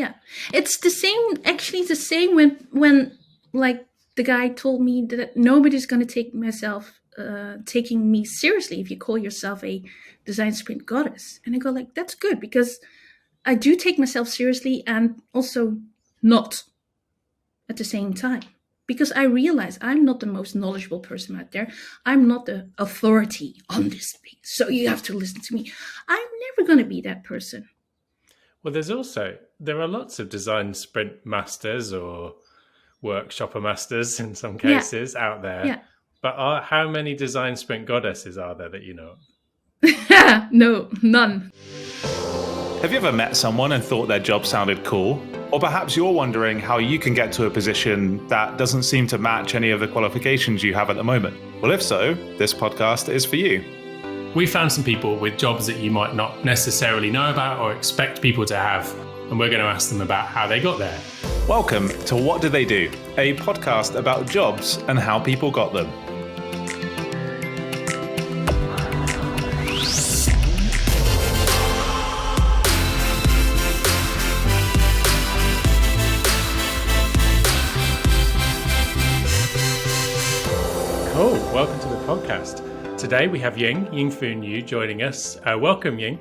Yeah. It's the same, actually, the same when like the guy told me that nobody's going to taking me seriously if you call yourself a design sprint goddess. And I go like, that's good, because I do take myself seriously and also not at the same time. Because I realize I'm not the most knowledgeable person out there. I'm not the authority on this thing. So you have to listen to me. I'm never going to be that person. Well, there are lots of design sprint masters or workshopper masters in some Yeah. cases out there. Yeah. But how many design sprint goddesses are there that you know? No, none. Have you ever met someone and thought their job sounded cool? Or perhaps you're wondering how you can get to a position that doesn't seem to match any of the qualifications you have at the moment? Well, if so, this podcast is for you. We found some people with jobs that you might not necessarily know about or expect people to have, and we're going to ask them about how they got there. Welcome to What Do They Do? A podcast about jobs and how people got them. Cool, welcome to the podcast. Today we have Jing Foon joining us. Welcome, Ying.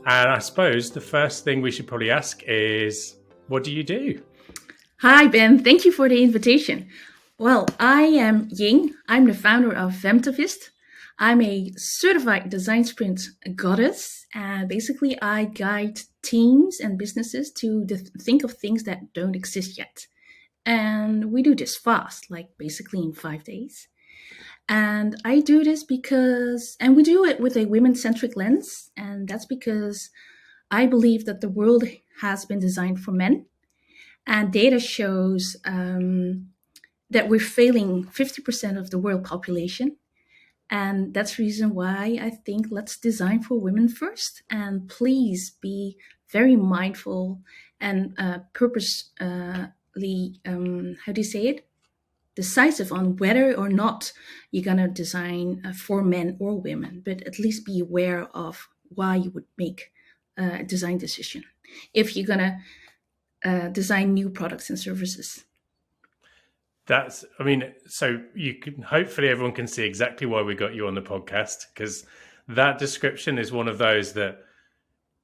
And I suppose the first thing we should probably ask is, what do you do? Hi, Ben. Thank you for the invitation. Well, I am Ying. I'm the founder of Femtivist. I'm a certified design sprint goddess. And basically, I guide teams and businesses to think of things that don't exist yet. And we do this fast, like basically in 5 days. And I do this and we do it with a women-centric lens. And that's because I believe that the world has been designed for men. And data shows that we're failing 50% of the world population. And that's the reason why I think let's design for women first. And please be very mindful and purposely, how do you say it? Decisive on whether or not you're going to design for men or women, but at least be aware of why you would make a design decision if you're going to design new products and services. So hopefully everyone can see exactly why we got you on the podcast, because that description is one of those that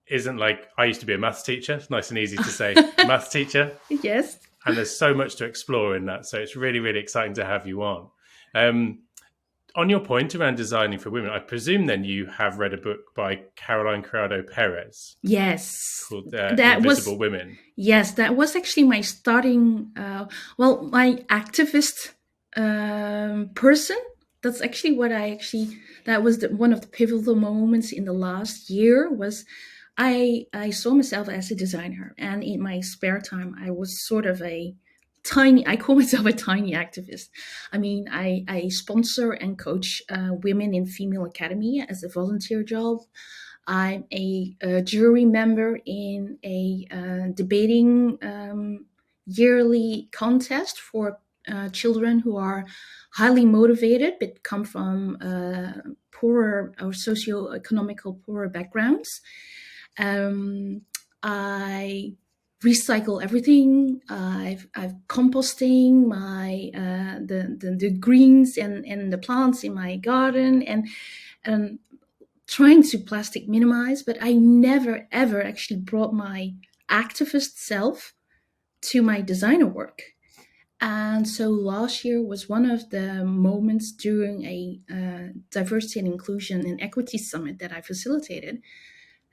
isn't like, I used to be a maths teacher. It's nice and easy to say maths teacher. Yes. And there's so much to explore in that. So it's really, really exciting to have you on. On your point around designing for women, I presume then you have read a book by Caroline Criado-Perez. Yes. Called Invisible Women. Yes, that was actually my starting, my activist person. That's actually that was one of the pivotal moments in the last year was I saw myself as a designer, and in my spare time, I was sort of I call myself a tiny activist. I mean, I sponsor and coach women in female academy as a volunteer job. I'm a jury member in a debating yearly contest for children who are highly motivated but come from poorer or socio-economical poorer backgrounds. I recycle everything. I've composting my the greens and the plants in my garden and trying to plastic minimize. But I never ever actually brought my activist self to my designer work. And so last year was one of the moments during a diversity and inclusion and equity summit that I facilitated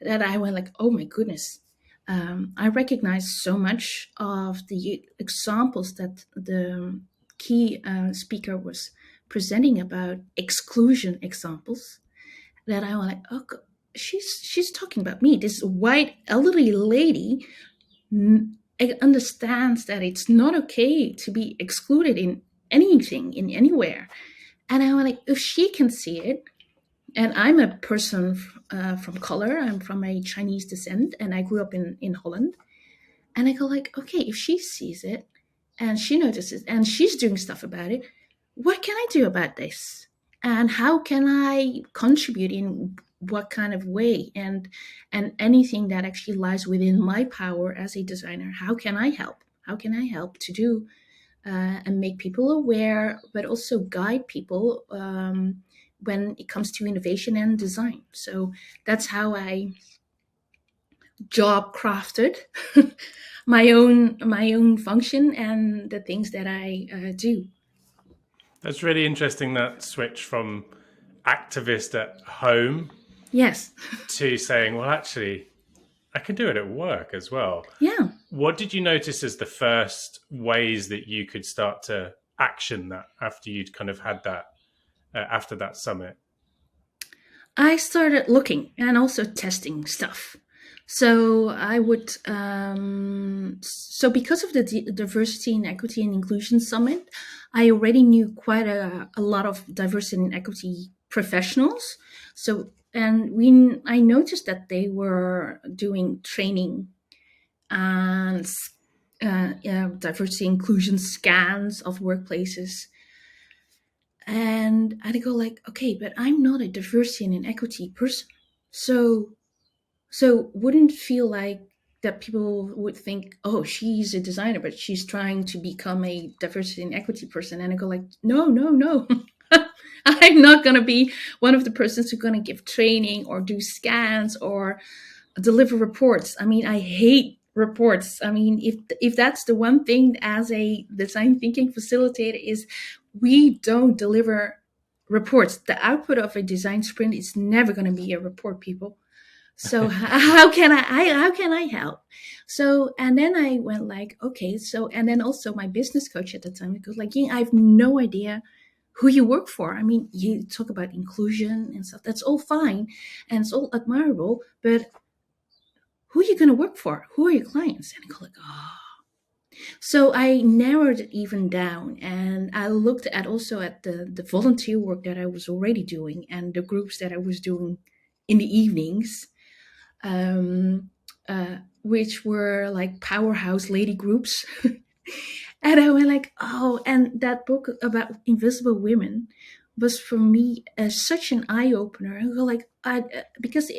that I went like, oh my goodness. I recognize so much of the examples that the key speaker was presenting about exclusion examples that I was like, oh, she's talking about me. This white elderly lady understands that it's not okay to be excluded in anything, in anywhere. And I was like, if she can see it, and I'm a person from color. I'm from a Chinese descent, and I grew up in Holland. And I go like, okay, if she sees it, and she notices, and she's doing stuff about it, what can I do about this? And how can I contribute in what kind of way, and anything that actually lies within my power as a designer. How can I help? How can I help to do and make people aware, but also guide people when it comes to innovation and design. So that's how I job crafted my own function and the things that I do. That's really interesting, that switch from activist at home Yes. to saying, well, actually, I can do it at work as well. Yeah. What did you notice as the first ways that you could start to action that after you'd kind of had that, after that summit? I started looking and also testing stuff. So I would, so because of the Diversity and Equity and Inclusion Summit, I already knew quite a lot of diversity and equity professionals. So, and I noticed that they were doing training and diversity inclusion scans of workplaces. And I go like, okay, but I'm not a diversity and an equity person. So wouldn't feel like that people would think, oh, she's a designer, but she's trying to become a diversity and equity person. And I go like, no. I'm not going to be one of the persons who's going to give training or do scans or deliver reports. I mean, I hate reports. I mean, if that's the one thing as a design thinking facilitator is we don't deliver reports. The output of a design sprint is never going to be a report, people. So how can I help? So, and then I went like, okay, so, and then also my business coach at the time goes like, yeah, I have no idea who you work for. I mean, you talk about inclusion and stuff. That's all fine. And it's all admirable, but who are you going to work for? Who are your clients? And I go like, oh. So I narrowed it even down, and I looked at also at the volunteer work that I was already doing and the groups that I was doing in the evenings, which were like powerhouse lady groups. And I went like, oh, and that book about invisible women was for me such an eye opener. I go like, because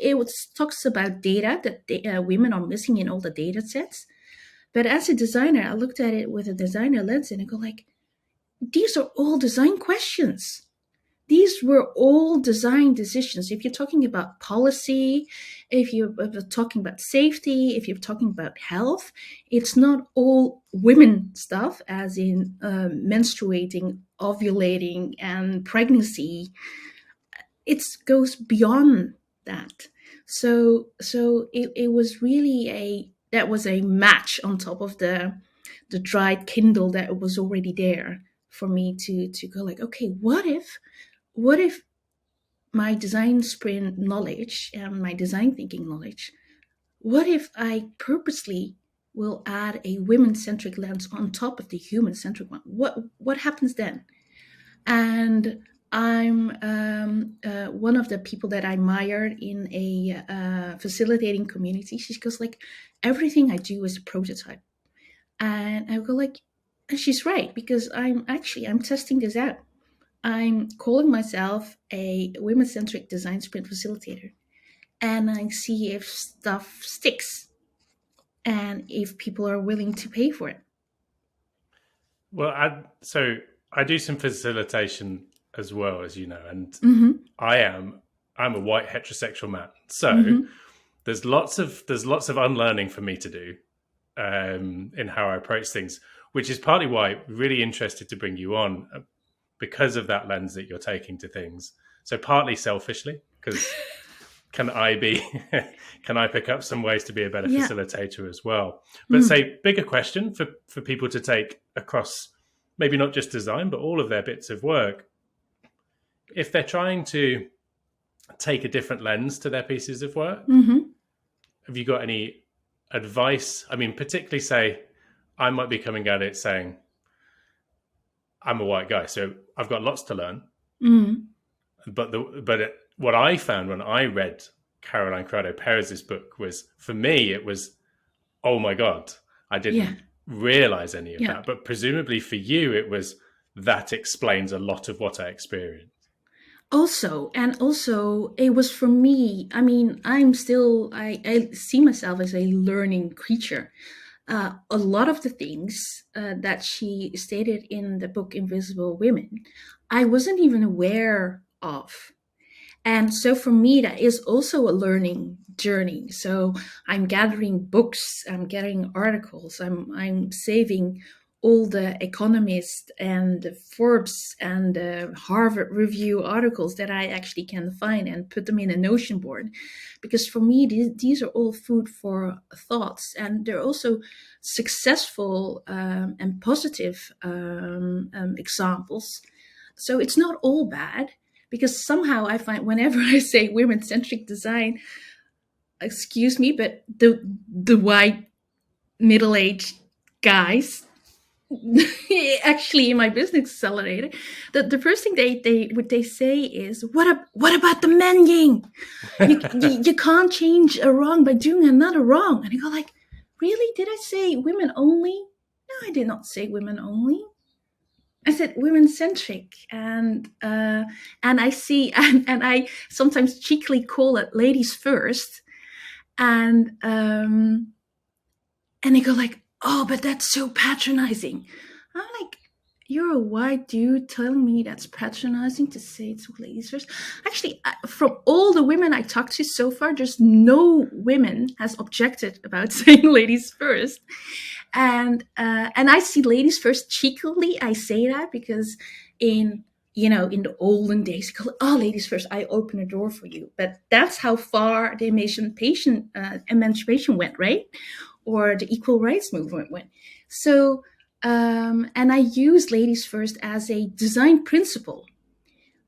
talks about data that women are missing in all the data sets. But as a designer, I looked at it with a designer lens and I go like, these are all design questions. These were all design decisions. If you're talking about policy, if you're talking about safety, if you're talking about health, it's not all women stuff, as in menstruating, ovulating, and pregnancy. It goes beyond that. So it was really that was a match on top of the dried Kindle that was already there for me to go like, okay, what if my design sprint knowledge and my design thinking knowledge, what if I purposely will add a women-centric lens on top of the human-centric one? What happens then? And I'm one of the people that I admired in a facilitating community. She goes like, everything I do is a prototype. And I go like, and she's right, because I'm testing this out. I'm calling myself a women-centric design sprint facilitator, and I see if stuff sticks and if people are willing to pay for it. Well, I do some facilitation as well, as you know, and I'm a white heterosexual man, so there's lots of unlearning for me to do in how I approach things, which is partly why I'm really interested to bring you on, because of that lens that you're taking to things. So partly selfishly, because can I pick up some ways to be a better facilitator as well? But say, bigger question for people to take across, maybe not just design, but all of their bits of work. If they're trying to take a different lens to their pieces of work, have you got any advice? I mean, particularly say, I might be coming at it saying, I'm a white guy, so I've got lots to learn. What I found when I read Caroline Criado Perez's book was, for me, it was, oh my God, I didn't realize any of that. But presumably for you, it was, that explains a lot of what I experienced. Also it was for me. I mean, I see myself as a learning creature. A lot of the things that she stated in the book Invisible Women, I wasn't even aware of. And so for me, that is also a learning journey. So I'm gathering books, I'm getting articles, I'm saving all the Economist and the Forbes and the Harvard Review articles that I actually can find and put them in a Notion board. Because for me, these are all food for thoughts, and they're also successful and positive examples. So it's not all bad, because somehow I find whenever I say women-centric design, excuse me, but the white middle-aged guys actually in my business accelerator, the first thing they say is, what about the men, Ying? You can't change a wrong by doing another wrong. And I go like, really? Did I say women only? No, I did not say women only. I said women centric, and I see and I sometimes cheekily call it ladies first, and they go like, oh, but that's so patronizing. I'm like, you're a white dude telling me that's patronizing to say it's ladies first? Actually, from all the women I talked to so far, there's no women has objected about saying ladies first. And I see ladies first cheekily. I say that because in the olden days, oh, ladies first, I open a door for you. But that's how far the emancipation went, right? Or the equal rights movement went. So, and I use ladies first as a design principle.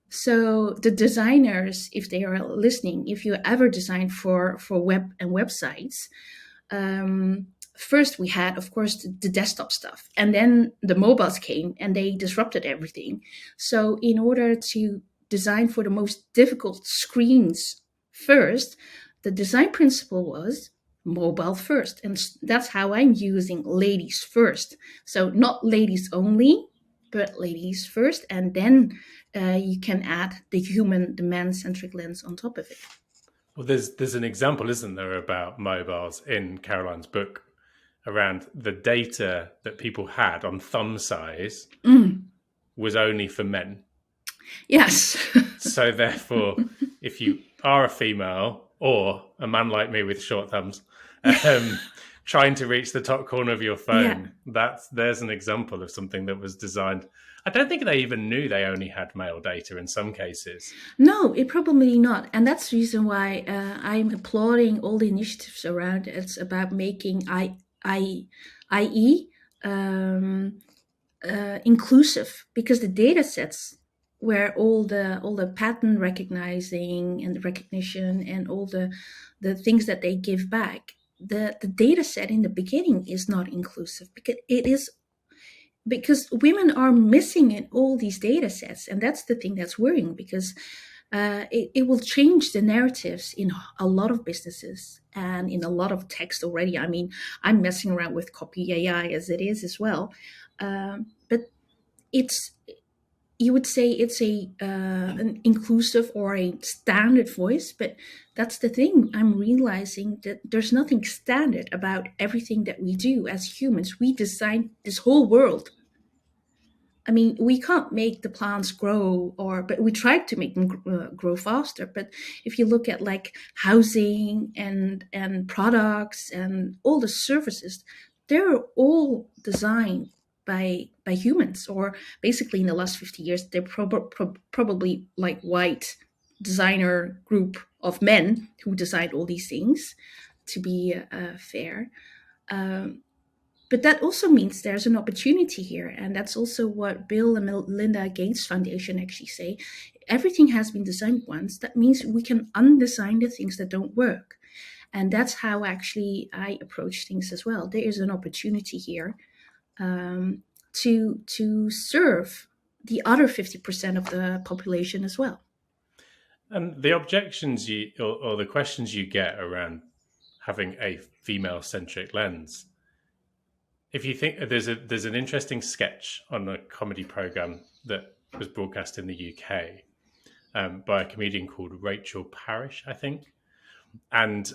So the designers, if they are listening, if you ever design for web and websites, first we had, of course, the desktop stuff, and then the mobiles came and they disrupted everything. So in order to design for the most difficult screens first, the design principle was mobile first, and that's how I'm using ladies first. So not ladies only, but ladies first, and then you can add the man-centric lens on top of it. Well, there's an example, isn't there, about mobiles in Caroline's book around the data that people had on thumb size was only for men. Yes. So therefore, if you are a female or a man like me with short thumbs, trying to reach the top corner of your phone, there's an example of something that was designed. I don't think they even knew they only had male data in some cases. No, it probably not. And that's the reason why I'm applauding all the initiatives around it. It's about making IE inclusive, because the data sets where all the pattern recognizing and the recognition and all the things that they give back, the data set in the beginning is not inclusive, because women are missing in all these data sets. And that's the thing that's worrying, because it will change the narratives in a lot of businesses and in a lot of text already. I mean, I'm messing around with copy AI as it is as well. But you would say it's an inclusive or a standard voice, but that's the thing. I'm realizing that there's nothing standard about everything that we do as humans. We design this whole world. I mean, we can't make the plants grow, but we try to make them grow faster. But if you look at like housing and products and all the services, they're all designed by humans, or basically in the last 50 years, they're probably like white designer group of men who designed all these things, to be fair. But that also means there's an opportunity here. And that's also what Bill and Melinda Gates Foundation actually say. Everything has been designed once. That means we can undesign the things that don't work. And that's how actually I approach things as well. There is an opportunity here to serve the other 50% of the population as well. And the objections or the questions you get around having a female-centric lens, if you think there's an interesting sketch on a comedy program that was broadcast in the UK by a comedian called Rachel Parrish, I think. And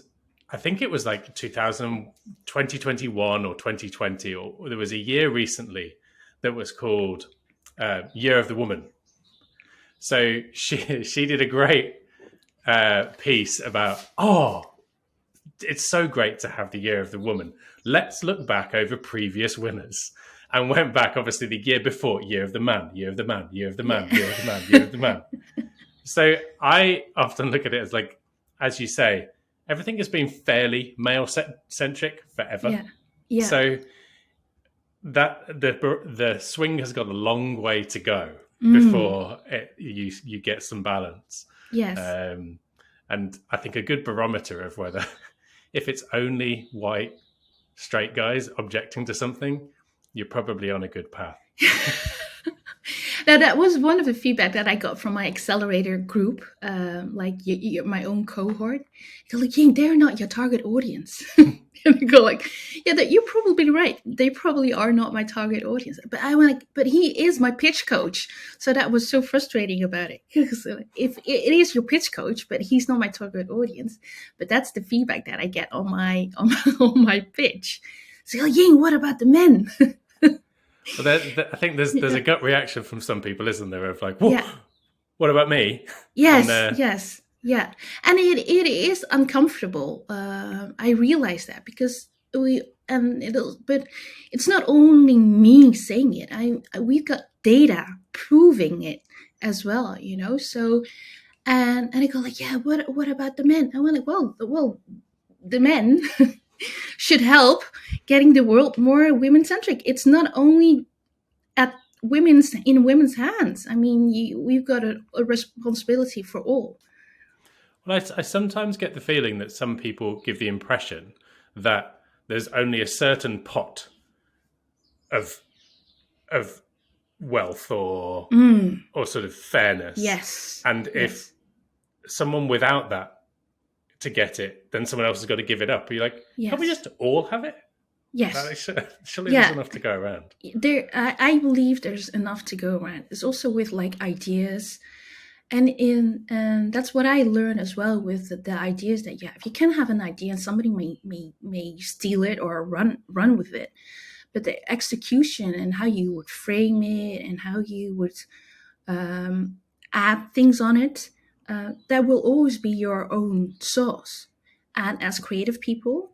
I think it was like 2021 or 2020, or there was a year recently that was called Year of the Woman. So she did a great piece about, it's so great to have the Year of the Woman. Let's look back over previous winners. And went back, obviously, the year before, Year of the Man, Year of the Man, Year of the Man, Year of the Man, Year of the Man. So I often look at it as like, as you say, everything has been fairly male-centric forever. Yeah. Yeah. So that the swing has got a long way to go before you get some balance. Yes. And I think a good barometer of whether, if it's only white, straight guys objecting to something, you're probably on a good path. Now, that was one of the feedback that I got from my accelerator group, like my own cohort. They're like, "Ying, they're not your target audience." And I go like, "Yeah, you're probably right. They probably are not my target audience." But I went like, "But he is my pitch coach." So that was so frustrating about it. So if it is your pitch coach, but he's not my target audience. But that's the feedback that I get on my on my pitch. So, Ying, what about the men? Well, I think there's a gut reaction from some people, isn't there? Of like, whoa, what about me? Yes, yes, yeah, and it is uncomfortable. I realize that because but it's not only me saying it. We've got data proving it as well, you know. So, and I go like, yeah, what about the men? I went like, well, the men should help getting the world more women-centric. It's not only in women's hands. I mean, we've got a responsibility for all. Well, I sometimes get the feeling that some people give the impression that there's only a certain pot of wealth or sort of fairness. Yes. And if someone without that to get it, then someone else has got to give it up. You're like, can't we just all have it? Yes. Surely there's enough to go around. I believe there's enough to go around. It's also with like ideas. And that's what I learned as well with the ideas that if you can have an idea and somebody may steal it or run with it, but the execution and how you would frame it and how you would add things on it, that will always be your own sauce. And as creative people,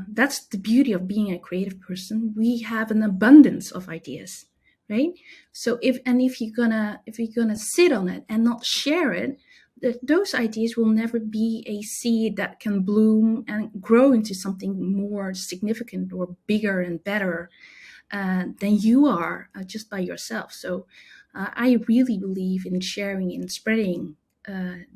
that's the beauty of being a creative person. We have an abundance of ideas, right? So if you're gonna sit on it and not share it, those ideas will never be a seed that can bloom and grow into something more significant or bigger and better than you are just by yourself. So I really believe in sharing and spreading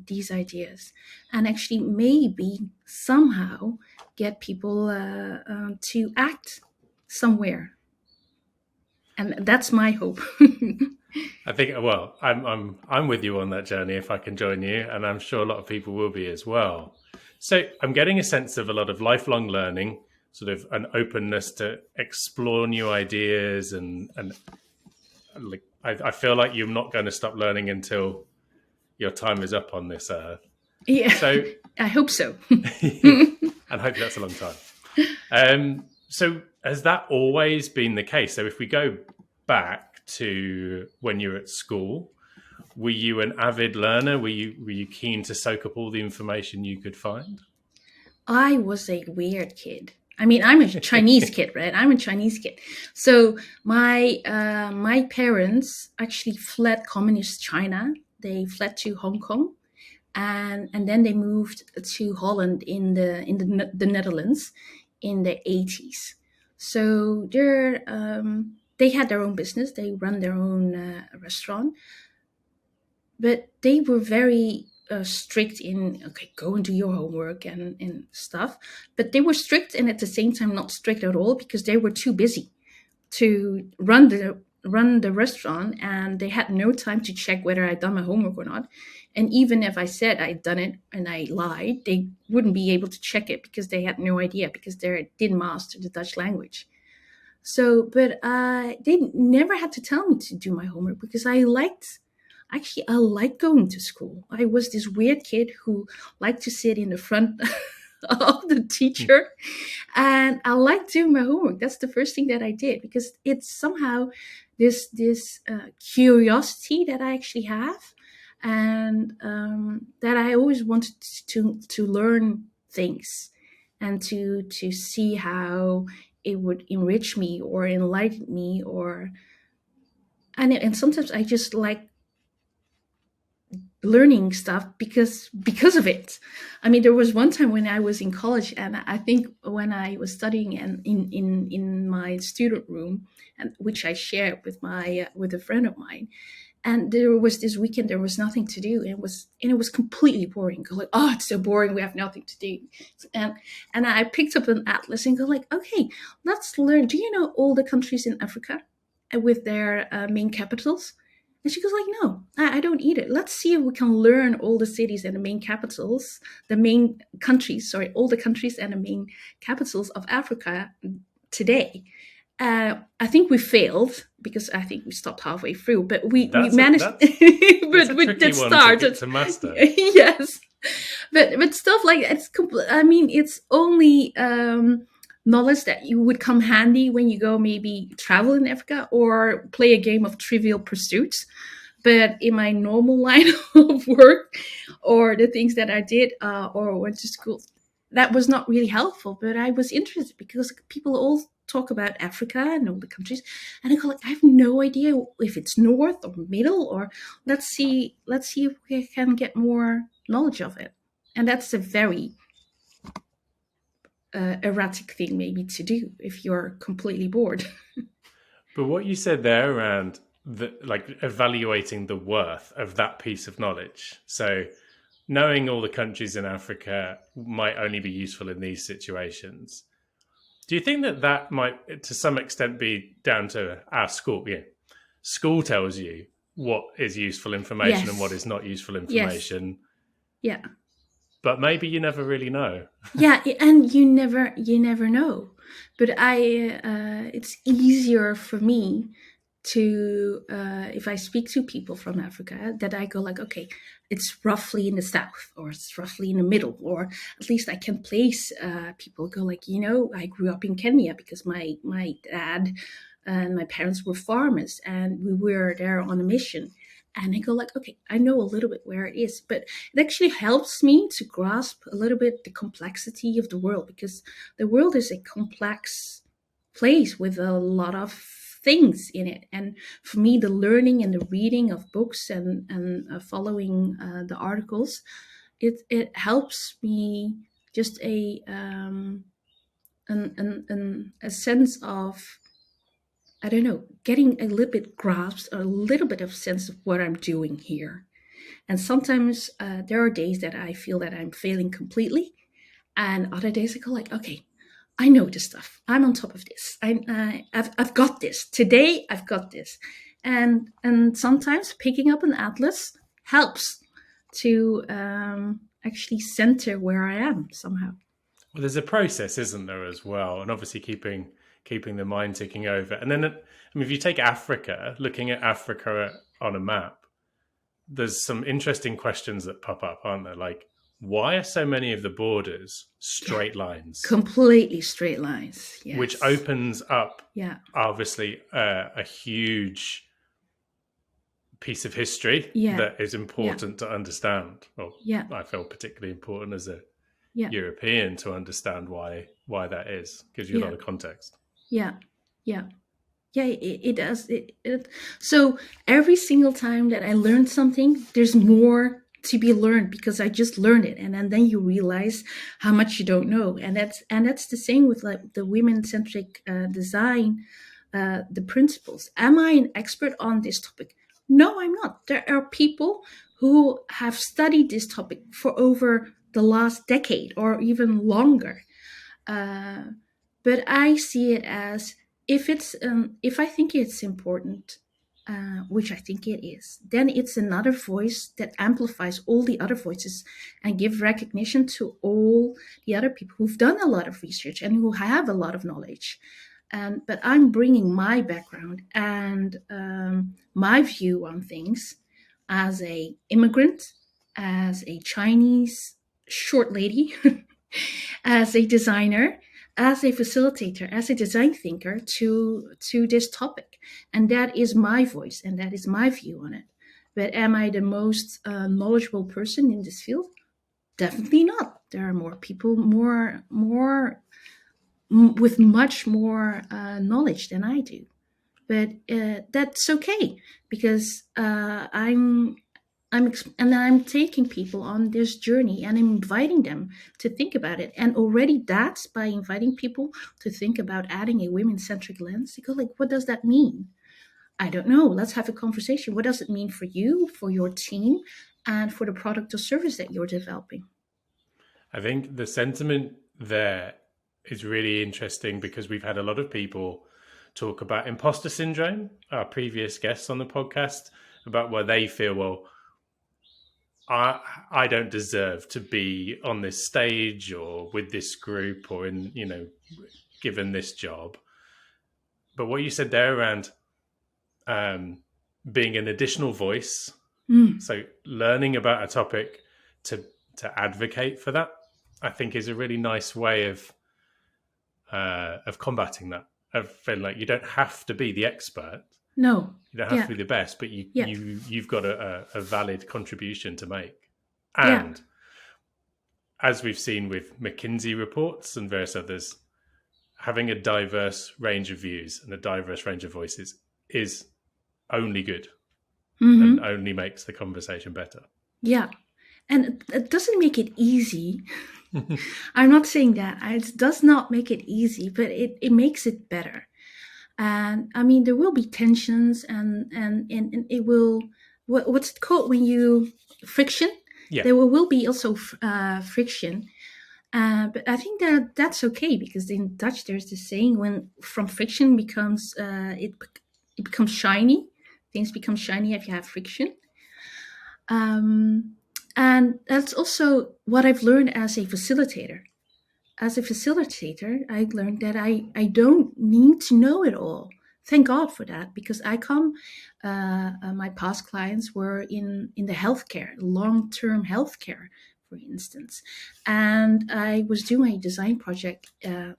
these ideas, and actually maybe somehow get people to act somewhere. And that's my hope. I think, well, I'm with you on that journey if I can join you, and I'm sure a lot of people will be as well. So I'm getting a sense of a lot of lifelong learning, sort of an openness to explore new ideas, and like I feel like you're not going to stop learning until your time is up on this earth. Yeah, so I hope so. And hopefully that's a long time. So has that always been the case? So if we go back to when you were at school, were you an avid learner? Were you keen to soak up all the information you could find? I was a weird kid. I mean, I'm a Chinese kid, right? I'm a Chinese kid. So my parents actually fled communist China. They fled to Hong Kong, and then they moved to Holland in the Netherlands in the 80s. So they had their own business. They run their own restaurant, but they were very strict in, okay, go and do your homework and stuff. But they were strict and at the same time not strict at all, because they were too busy to run the restaurant, and they had no time to check whether I'd done my homework or not. And even if I said I'd done it and I lied, they wouldn't be able to check it because they had no idea, because they didn't master the Dutch language. So, but they never had to tell me to do my homework, because I liked actually, I like going to school. I was this weird kid who liked to sit in the front of the teacher, and I liked doing my homework. That's the first thing that I did, because it's somehow this curiosity that I actually have, and that I always wanted to learn things, and to see how it would enrich me or enlighten me, or and sometimes I just like learning stuff because of it. I mean, there was one time when I was in college, and I think when I was studying and in my student room, and which I shared with my with a friend of mine, and there was this weekend there was nothing to do, and it was completely boring. Go like, oh, it's so boring, we have nothing to do. And I picked up an atlas and go like, okay, let's learn. Do you know all the countries in Africa with their main capitals? And she goes like, no, I don't eat it. Let's see if we can learn all the cities and the main capitals, the main countries, sorry, all the countries and the main capitals of Africa today. I think we failed because I think we stopped halfway through, but we managed. That's but a we tricky did one start to master. Yes, but stuff like it's. I mean, it's only knowledge that you would come handy when you go maybe travel in Africa or play a game of Trivial Pursuit. But in my normal line of work, or the things that I did or went to school, that was not really helpful. But I was interested because people all talk about Africa and all the countries, and I go like, I have no idea if it's north or middle, or let's see if we can get more knowledge of it. And that's a very erratic thing maybe to do if you're completely bored. But what you said there around like evaluating the worth of that piece of knowledge. So knowing all the countries in Africa might only be useful in these situations. Do you think that might, to some extent, be down to our school? Yeah, school tells you what is useful information and what is not useful information. Yes. Yeah. But maybe you never really know. Yeah, and you never know. But it's easier for me to if I speak to people from Africa, that I go like, okay, it's roughly in the south, or it's roughly in the middle, or at least I can place people. Go like, I grew up in Kenya because my dad and my parents were farmers, and we were there on a mission. And I go like, okay, I know a little bit where it is, but it actually helps me to grasp a little bit the complexity of the world, because the world is a complex place with a lot of things in it. And for me, the learning and the reading of books and following the articles, it helps me just a sense of, I don't know, getting a little bit grasp, a little bit of sense of what I'm doing here. And sometimes there are days that I feel that I'm failing completely, and other days I go like, okay, I know this stuff. I'm on top of this. I've got this. Today I've got this. And sometimes picking up an atlas helps to actually center where I am somehow. Well, there's a process, isn't there, as well? And obviously keeping the mind ticking over. And then, if you take Africa, looking at Africa on a map, there's some interesting questions that pop up, aren't there? Like, why are so many of the borders straight lines? Completely straight lines, yes. Which opens up, obviously, a huge piece of history that is important to understand. Well, I feel particularly important as a European to understand why that is. Gives you a lot of context. It does. So every single time that I learn something, there's more to be learned because I just learned it, and then you realize how much you don't know. And that's the same with like the women-centric design, the principles. Am I an expert on this topic? No, I'm not. There are people who have studied this topic for over the last decade or even longer. But I see it as, if I think it's important, which I think it is, then it's another voice that amplifies all the other voices and give recognition to all the other people who've done a lot of research and who have a lot of knowledge. But I'm bringing my background and my view on things, as a immigrant, as a Chinese short lady, as a designer, as a facilitator, as a design thinker to this topic. And that is my voice and that is my view on it. But am I the most knowledgeable person in this field? Definitely not. There are more people, with much more knowledge than I do. But that's okay, because I'm taking people on this journey and inviting them to think about it. And already that's by inviting people to think about adding a women-centric lens. They go like, what does that mean? I don't know. Let's have a conversation. What does it mean for you, for your team, and for the product or service that you're developing? I think the sentiment there is really interesting because we've had a lot of people talk about imposter syndrome, our previous guests on the podcast, about where they feel, well, I don't deserve to be on this stage or with this group or in, given this job. But what you said there around being an additional voice, so learning about a topic to advocate for that, I think is a really nice way of combating that. Of feeling like you don't have to be the expert. No. You don't have to be the best, but you've got a valid contribution to make. And as we've seen with McKinsey reports and various others, having a diverse range of views and a diverse range of voices is only good and only makes the conversation better. Yeah. And it doesn't make it easy. I'm not saying that. It does not make it easy, but it makes it better. And I mean, there will be tensions and it will, what's it called when you, friction? Yeah. There will be also friction. But I think that's okay, because in Dutch there's this saying, when from friction becomes, it becomes shiny. Things become shiny if you have friction. And that's also what I've learned as a facilitator. As a facilitator, I learned that I don't need to know it all. Thank God for that, because I come, my past clients were in the healthcare, long-term healthcare, for instance. And I was doing a design project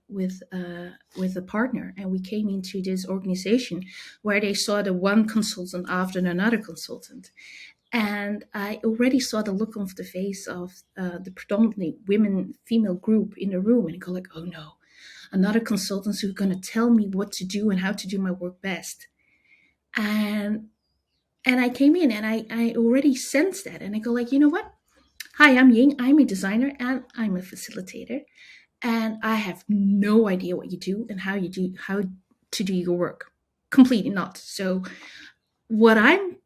with a partner, and we came into this organization where they saw the one consultant after another consultant. And I already saw the look on the face of the predominantly female group in the room, and I go like, oh no, another consultant who's going to tell me what to do and how to do my work best. And I came in and I already sensed that, and I go like, you know what? Hi, I'm Ying. I'm a designer and I'm a facilitator, and I have no idea what you do and how to do your work. Completely not. So what I'm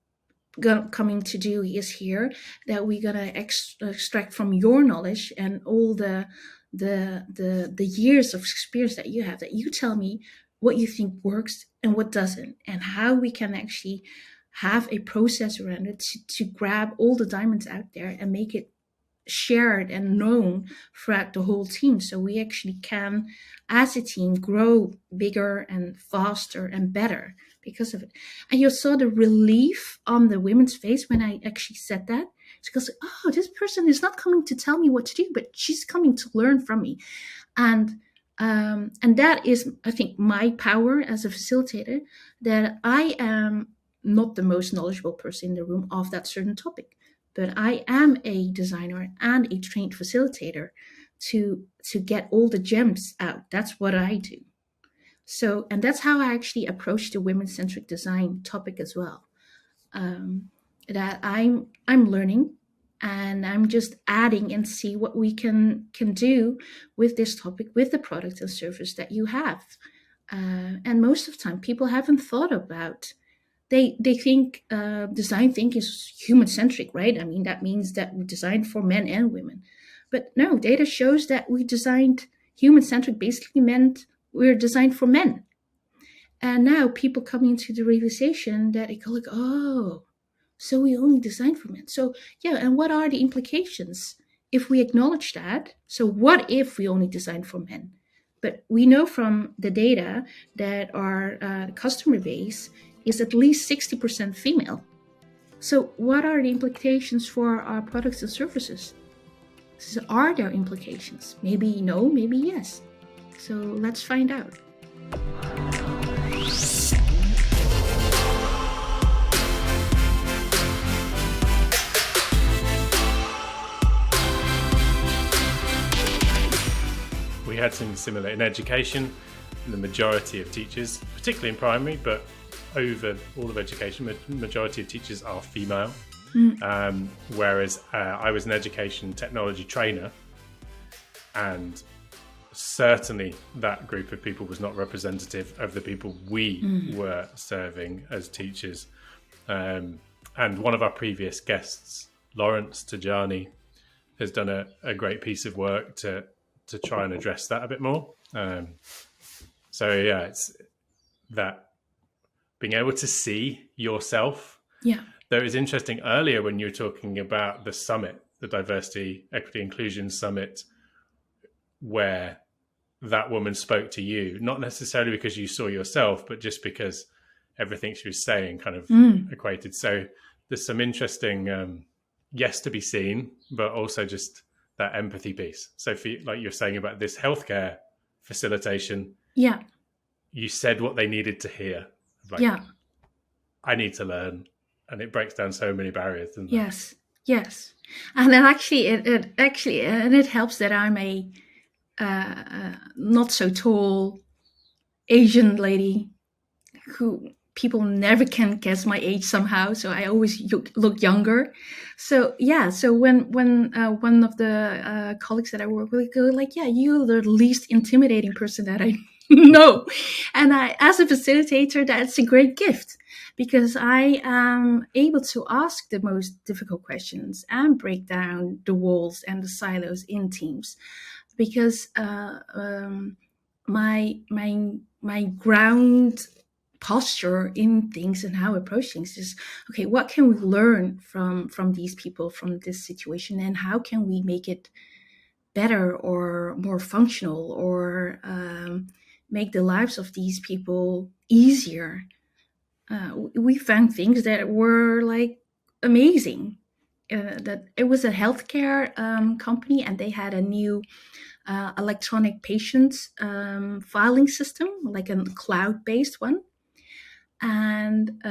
coming to do is here that we're gonna extract from your knowledge and all the years of experience that you have, that you tell me what you think works and what doesn't, and how we can actually have a process around it to grab all the diamonds out there and make it shared and known throughout the whole team, so we actually can, as a team, grow bigger and faster and better because of it. And you saw the relief on the women's face when I actually said that. She goes, oh, this person is not coming to tell me what to do, but she's coming to learn from me. And that is, I think, my power as a facilitator, that I am not the most knowledgeable person in the room of that certain topic, but I am a designer and a trained facilitator to get all the gems out. That's what I do. So, and that's how I actually approach the women-centric design topic as well. That I'm learning, and I'm just adding and see what we can do with this topic, with the product and service that you have. And most of the time, people haven't thought about. They think design thinking is human-centric, right? I mean, that means that we designed for men and women. But no, data shows that we designed human-centric basically meant we're designed for men. And now people come into the realization that they go like, oh, so we only design for men. So yeah, and what are the implications if we acknowledge that? So what if we only design for men? But we know from the data that our customer base is at least 60% female. So what are the implications for our products and services? So are there implications? Maybe no, maybe yes. So let's find out. We had something similar in education. The majority of teachers, particularly in primary, but over all of education, majority of teachers are female. Whereas I was an education technology trainer, and certainly that group of people was not representative of the people we were serving as teachers. And one of our previous guests, Lawrence Tajani, has done a great piece of work to try and address that a bit more. So yeah, it's that being able to see yourself. Yeah. Though it's interesting earlier when you were talking about the summit, the Diversity, Equity, Inclusion Summit, where that woman spoke to you, not necessarily because you saw yourself, but just because everything she was saying kind of equated. So there's some interesting, yes, to be seen, but also just that empathy piece. So for, like you're saying about this healthcare facilitation, yeah, you said what they needed to hear. Like, yeah. I need to learn. And it breaks down so many barriers, doesn't it? Yes. And then actually, it helps that I'm a not so tall Asian lady who people never can guess my age somehow. So I always look younger. So yeah. So when one of the colleagues that I work with go like, yeah, you're the least intimidating person that I know. And as a facilitator, that's a great gift, because I am able to ask the most difficult questions and break down the walls and the silos in teams. Because my ground posture in things and how I approach things is, okay, what can we learn from these people, from this situation, and how can we make it better or more functional, or make the lives of these people easier. We found things that were like amazing. That it was a healthcare company, and they had a new electronic patient filing system, like a cloud-based one. And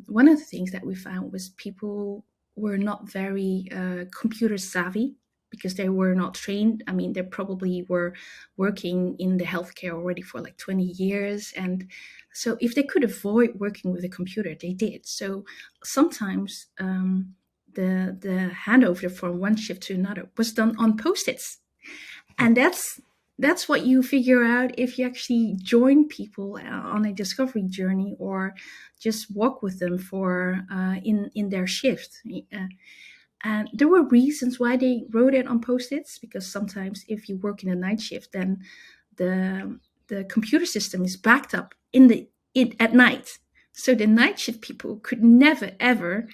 one of the things that we found was people were not very computer savvy, because they were not trained. I mean, they probably were working in the healthcare already for like 20 years. And so if they could avoid working with a computer, they did. So sometimes the handover from one shift to another was done on Post-its. And that's what you figure out if you actually join people on a discovery journey, or just walk with them for in their shift. And there were reasons why they wrote it on Post-its, because sometimes if you work in a night shift, then the computer system is backed up at night. So the night shift people could never, ever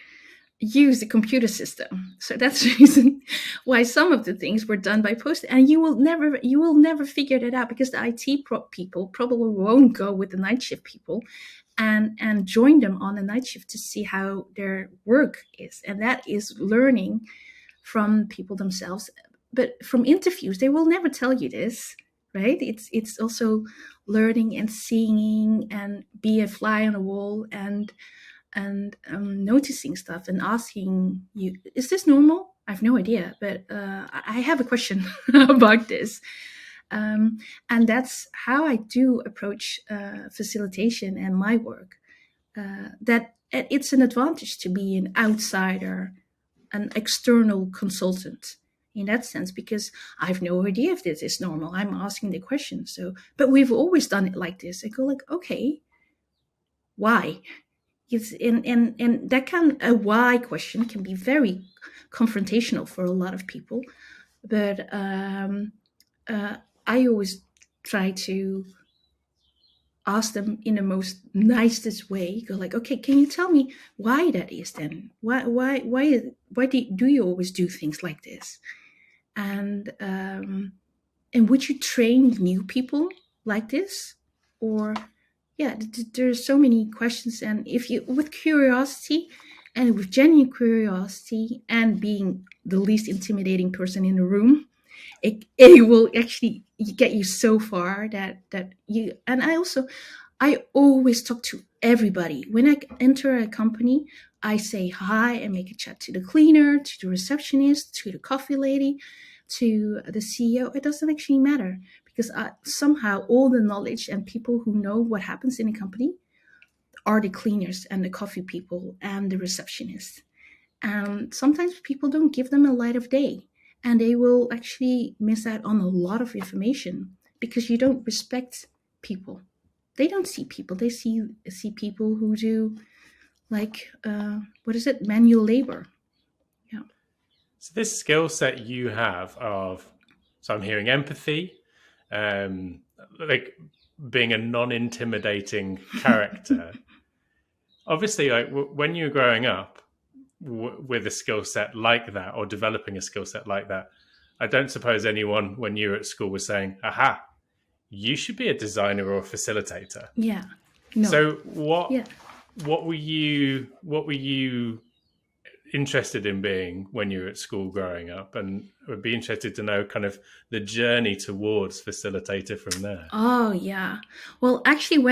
use the computer system. So that's the reason why some of the things were done by Post-it. And you will never figure that out, because the IT people probably won't go with the night shift people and join them on a night shift to see how their work is. And that is learning from people themselves. But from interviews, they will never tell you this, right? It's also learning and seeing and be a fly on the wall and noticing stuff and asking you, is this normal? I have no idea, but I have a question about this. And that's how I do approach facilitation and my work. That it's an advantage to be an outsider, an external consultant in that sense, because I have no idea if this is normal. I'm asking the question. So, but we've always done it like this. I go like, okay, why? It's and that a why question can be very confrontational for a lot of people, but I always try to ask them in the most nicest way. Go like, okay, can you tell me why that is then? Why do you always do things like this? And would you train new people like this? Or yeah, there's so many questions, and if you with curiosity And with genuine curiosity and being the least intimidating person in the room, it will actually get you so far that you. And I always talk to everybody when I enter a company. I say hi and make a chat to the cleaner, to the receptionist, to the coffee lady, to the CEO. It doesn't actually matter, because somehow all the knowledge and people who know what happens in a company are the cleaners and the coffee people and the receptionists. And sometimes people don't give them a light of day, and they will actually miss out on a lot of information because you don't respect people. They don't see people. They see people who do, like, what is it, manual labor. Yeah. So this skill set you have of, so I'm hearing empathy, like being a non-intimidating character. Obviously, like when you were growing up with a skill set like that, or developing a skill set like that, I don't suppose anyone when you were at school was saying, "Aha, you should be a designer or a facilitator." Yeah. No. So Yeah. what were you interested in being when you were at school growing up? And would be interested to know kind of the journey towards facilitator from there. Oh, yeah. Well, actually,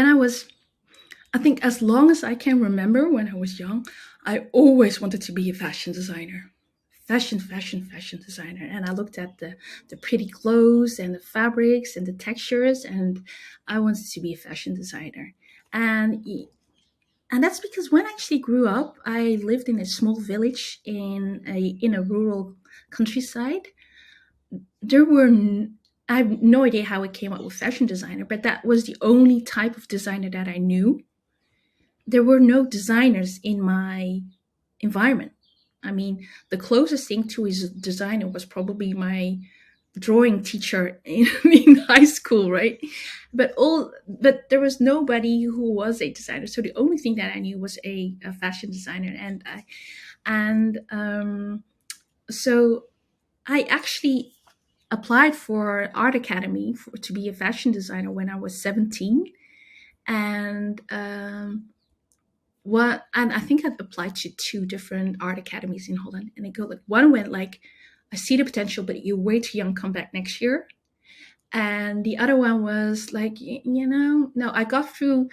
I think as long as I can remember, when I was young, I always wanted to be a fashion designer. Fashion designer. And I looked at the pretty clothes and the fabrics and the textures, and I wanted to be a fashion designer. And that's because when I actually grew up, I lived in a small village in a rural countryside. There were I have no idea how I came up with fashion designer, but that was the only type of designer that I knew. There were no designers in my environment. I mean, the closest thing to a designer was probably my drawing teacher in high school, right? But there was nobody who was a designer. So the only thing that I knew was a fashion designer, and so I actually applied for art academy to be a fashion designer when I was 17, and and I think I'd applied to two different art academies in Holland, and one went like, I see the potential, but you're way too young, come back next year. And the other one was like, no, I got through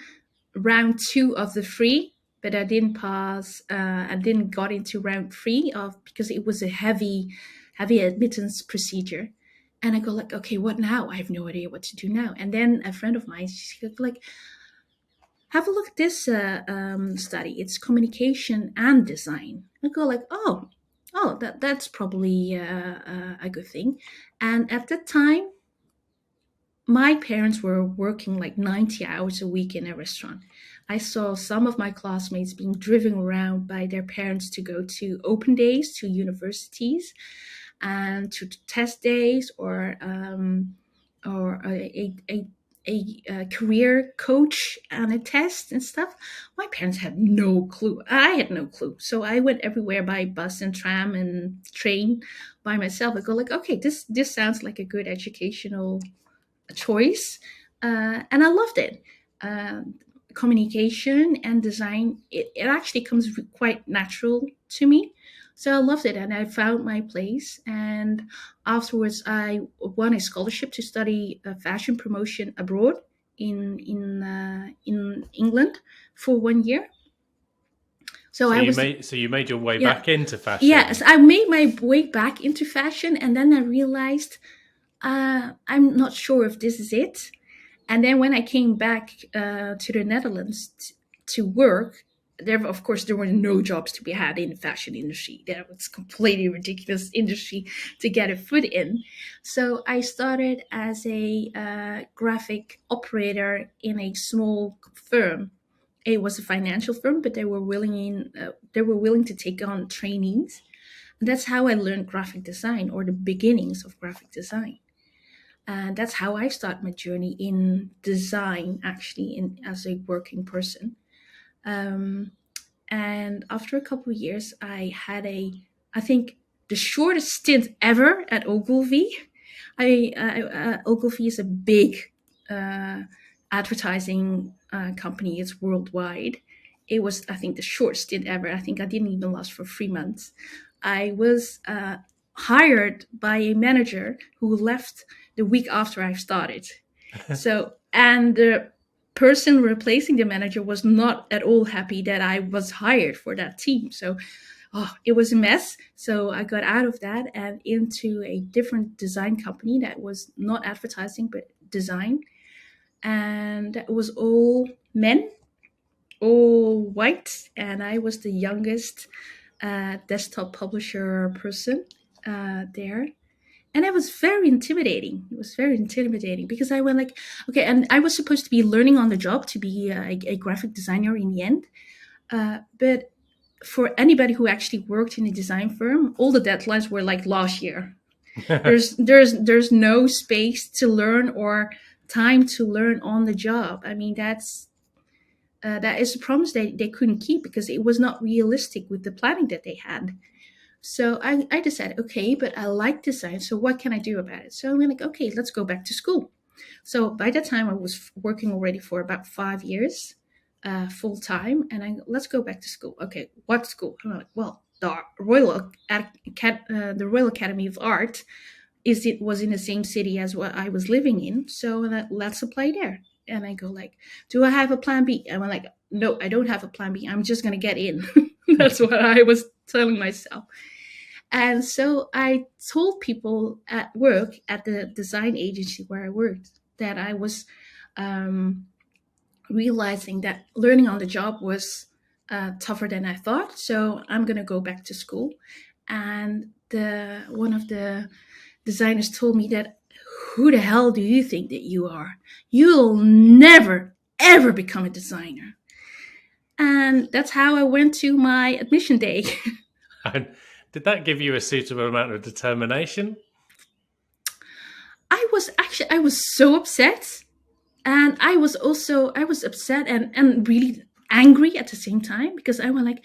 round 2 of the 3, but I didn't pass. I didn't got into round 3 because it was a heavy admittance procedure. And I go like, okay, what now? I have no idea what to do now. And then a friend of mine, she's like, have a look at this study. It's communication and design. I go like, oh, that's probably a good thing. And at that time, my parents were working like 90 hours a week in a restaurant. I saw some of my classmates being driven around by their parents to go to open days, to universities, and to test days, or a career coach and a test and stuff. My parents had no clue. I had no clue. So I went everywhere by bus and tram and train by myself. I go like, okay, this sounds like a good educational choice, and I loved it. Communication and design, it actually comes quite natural to me. So I loved it, and I found my place. And afterwards, I won a scholarship to study fashion promotion abroad in England for 1 year. So you made your way back into fashion. Yes, I made my way back into fashion, and then I realized I'm not sure if this is it. And then when I came back to the Netherlands to work, there were no jobs to be had in the fashion industry. That was completely ridiculous industry to get a foot in. So I started as a graphic operator in a small firm. It was a financial firm, but they were willing to take on trainees. And that's how I learned graphic design, or the beginnings of graphic design. And that's how I start my journey in design, actually, as a working person. And after a couple of years, I had I think, the shortest stint ever at Ogilvy. Ogilvy is a big advertising company. It's worldwide. it was, I think, the short stint ever. I think I didn't even last for 3 months. I was hired by a manager who left the week after I started. So, and the person replacing the manager was not at all happy that I was hired for that team. So, it was a mess. So I got out of that and into a different design company that was not advertising, but design. And that was all men, all white. And I was the youngest desktop publisher person there. And it was very intimidating. It was very intimidating because I went like, okay, and I was supposed to be learning on the job to be a graphic designer in the end. But for anybody who actually worked in a design firm, all the deadlines were like last year. There's no space to learn or time to learn on the job. I mean, that is a promise they couldn't keep because it was not realistic with the planning that they had. So I decided, okay, but I like design, so what can I do about it? So I'm like, okay, let's go back to school. So by that time, I was working already for about 5 years, full time, and let's go back to school. Okay, what school? I'm like, well, the Royal Academy of Art was in the same city as what I was living in, so let's apply there. And I go like, do I have a plan B? And I'm like, no, I don't have a plan B. I'm just gonna get in. That's what I was telling myself. And so I told people at work at the design agency where I worked that I was realizing that learning on the job was tougher than I thought. So I'm going to go back to school. And one of the designers told me that, who the hell do you think that you are? You'll never, ever become a designer. And that's how I went to my admission day. And did that give you a suitable amount of determination? I was so upset. And I was upset and really angry at the same time because I was like,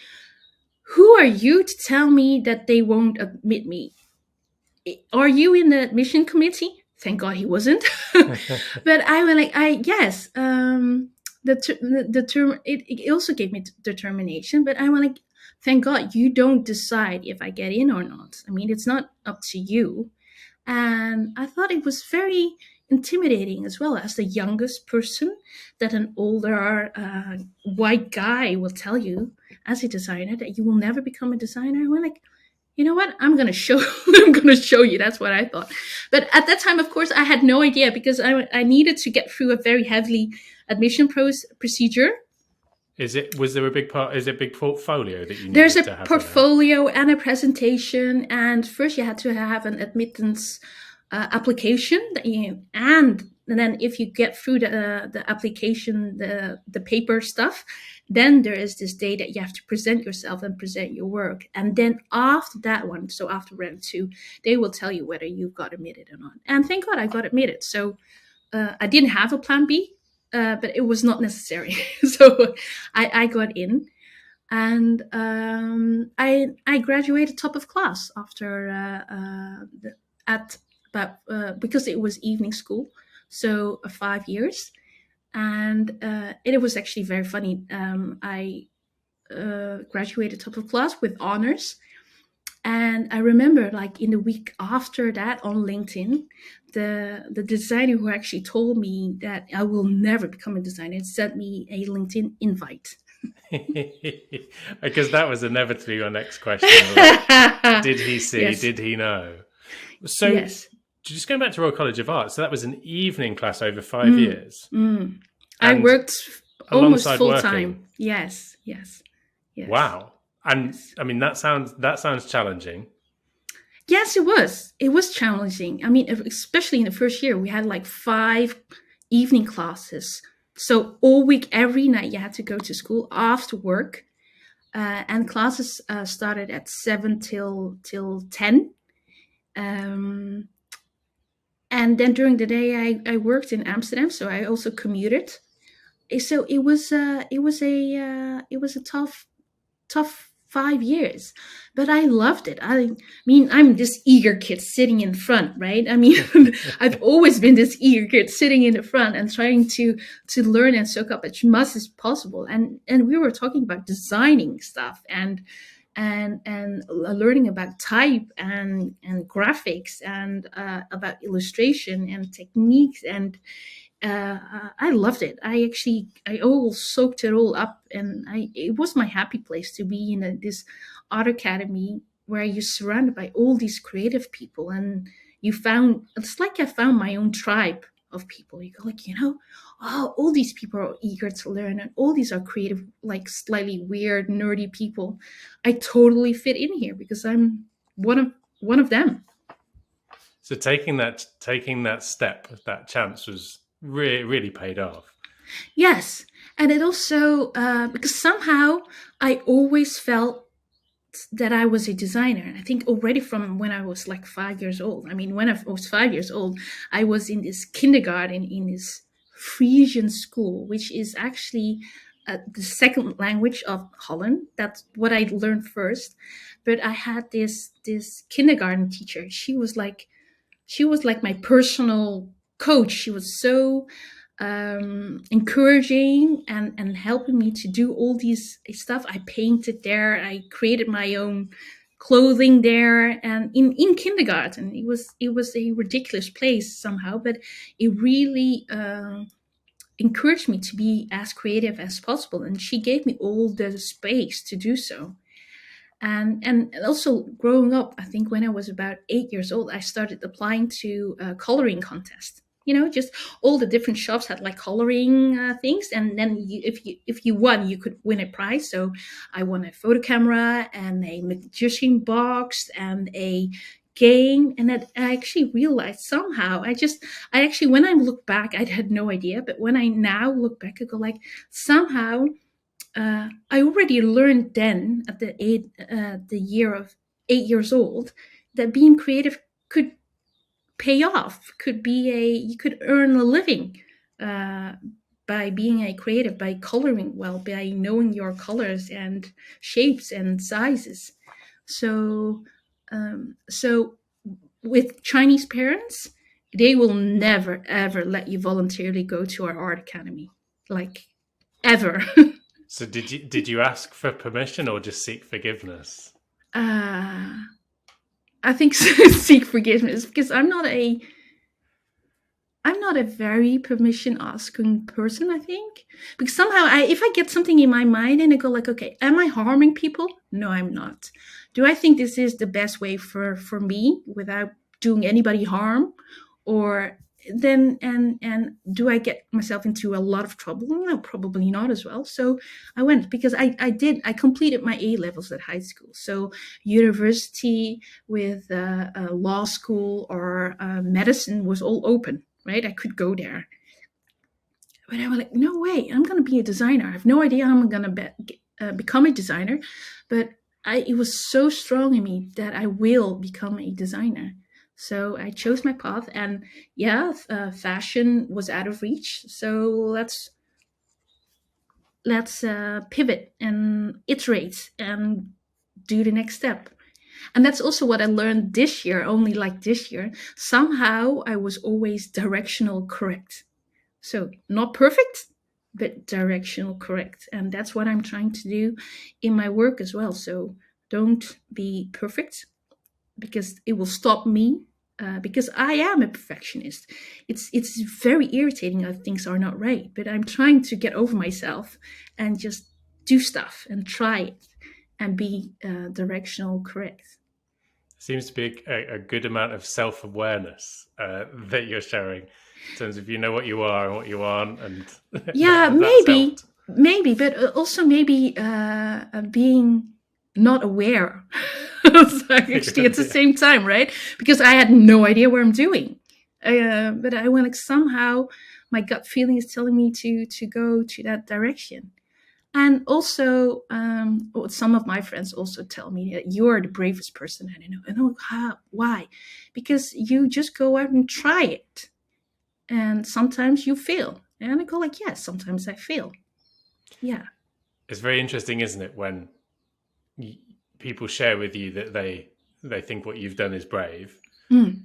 who are you to tell me that they won't admit me? Are you in the admission committee? Thank God he wasn't. But I was like, yes. The term, it also gave me determination, but I was like, thank God you don't decide if I get in or not. I mean, it's not up to you. And I thought it was very intimidating as well as the youngest person that an older white guy will tell you as a designer that you will never become a designer. We're like, you know what? I'm gonna show you. That's what I thought. But at that time, of course, I had no idea because I needed to get through a very heavy admission procedure. Was there a big part? Is it a big portfolio that you needed There's to have? There's a portfolio and a presentation, and first you had to have an admittance application and then if you get through the application, the paper stuff, then there is this day that you have to present yourself and present your work. And then after that one, so after round 2, they will tell you whether you got admitted or not. And thank God I got admitted. So I didn't have a plan B, but it was not necessary. So I got in. And I graduated top of class after because it was evening school, so 5 years, and it was actually very funny. I graduated top of class with honors, and I remember like in the week after that on LinkedIn, the designer who actually told me that I will never become a designer sent me a LinkedIn invite. Because that was inevitably your next question. Like, did he see? Yes. Did he know? So yes. Just going back to Royal College of Art, so that was an evening class over 5 years. I worked almost full time. Yes. Wow. And I mean, that sounds challenging. Yes, it was. It was challenging. I mean, especially in the first year, we had like 5 evening classes. So all week, every night, you had to go to school after work. And classes started at 7 till 10. And then during the day, I worked in Amsterdam, so I also commuted. So it was a tough 5 years, but I loved it. I mean, I'm this eager kid sitting in front, right? I mean, I've always been this eager kid sitting in the front and trying to learn and soak up as much as possible. And we were talking about designing stuff and learning about type and graphics and about illustration and techniques, and I loved it. I all soaked it all up, and it was my happy place to be in this art academy where you're surrounded by all these creative people, and it's like I found my own tribe of people. You go like, oh, all these people are eager to learn, and all these are creative, like slightly weird, nerdy people. I totally fit in here because I'm one of them. So taking that step, that chance was really paid off. Yes, and it also because somehow I always felt that I was a designer. And I think already from when I was like 5 years old. I mean, when I was 5 years old, I was in this kindergarten in this Frisian school, which is actually the second language of Holland. That's what I learned first. But I had this kindergarten teacher. She was like my personal coach. She was so encouraging and helping me to do all these stuff. I painted there. I created my own clothing there, and in kindergarten, it was a ridiculous place somehow, but it really encouraged me to be as creative as possible. And she gave me all the space to do so. And also growing up, I think when I was about 8 years old, I started applying to coloring contests. Just all the different shops had like coloring things, and then if you won, you could win a prize. So I won a photo camera and a magician box and a game, and that I actually realized somehow. I actually, when I look back, I had no idea, but when I now look back, I go like, somehow I already learned then at the year of 8 years old that being creative could pay off, you could earn a living by being a creative, by coloring well, by knowing your colors and shapes and sizes. So, so with Chinese parents, they will never ever let you voluntarily go to our art academy, like ever. So did you ask for permission or just seek forgiveness? I think seek forgiveness, because I'm not a very permission asking person, I think. Because somehow if I get something in my mind and I go like, okay, am I harming people? No, I'm not. Do I think this is the best way for me without doing anybody harm? Or then and do I get myself into a lot of trouble? No, probably not as well. So I went because I completed my A levels at high school. So university with law school or medicine was all open, right? I could go there. But I was like, no way, I'm going to be a designer. I have no idea how I'm going to become a designer, but it was so strong in me that I will become a designer. So I chose my path, and fashion was out of reach. So let's pivot and iterate and do the next step. And that's also what I learned this year, only like this year. Somehow I was always directional correct. So not perfect, but directional correct. And that's what I'm trying to do in my work as well. So don't be perfect, because it will stop me. Because I am a perfectionist. It's very irritating that things are not right, but I'm trying to get over myself and just do stuff and try it and be directional correct. Seems to be a good amount of self-awareness that you're sharing in terms of what you are and what you aren't, and maybe, but also maybe being not aware. Actually, at the same time, right? Because I had no idea what I'm doing, but I went like, somehow my gut feeling is telling me to go to that direction. And also, some of my friends also tell me that you are the bravest person I know. And why? Because you just go out and try it, and sometimes you fail. And I go like, yes, sometimes I fail. Yeah. It's very interesting, isn't it, when people share with you that they think what you've done is brave. Mm.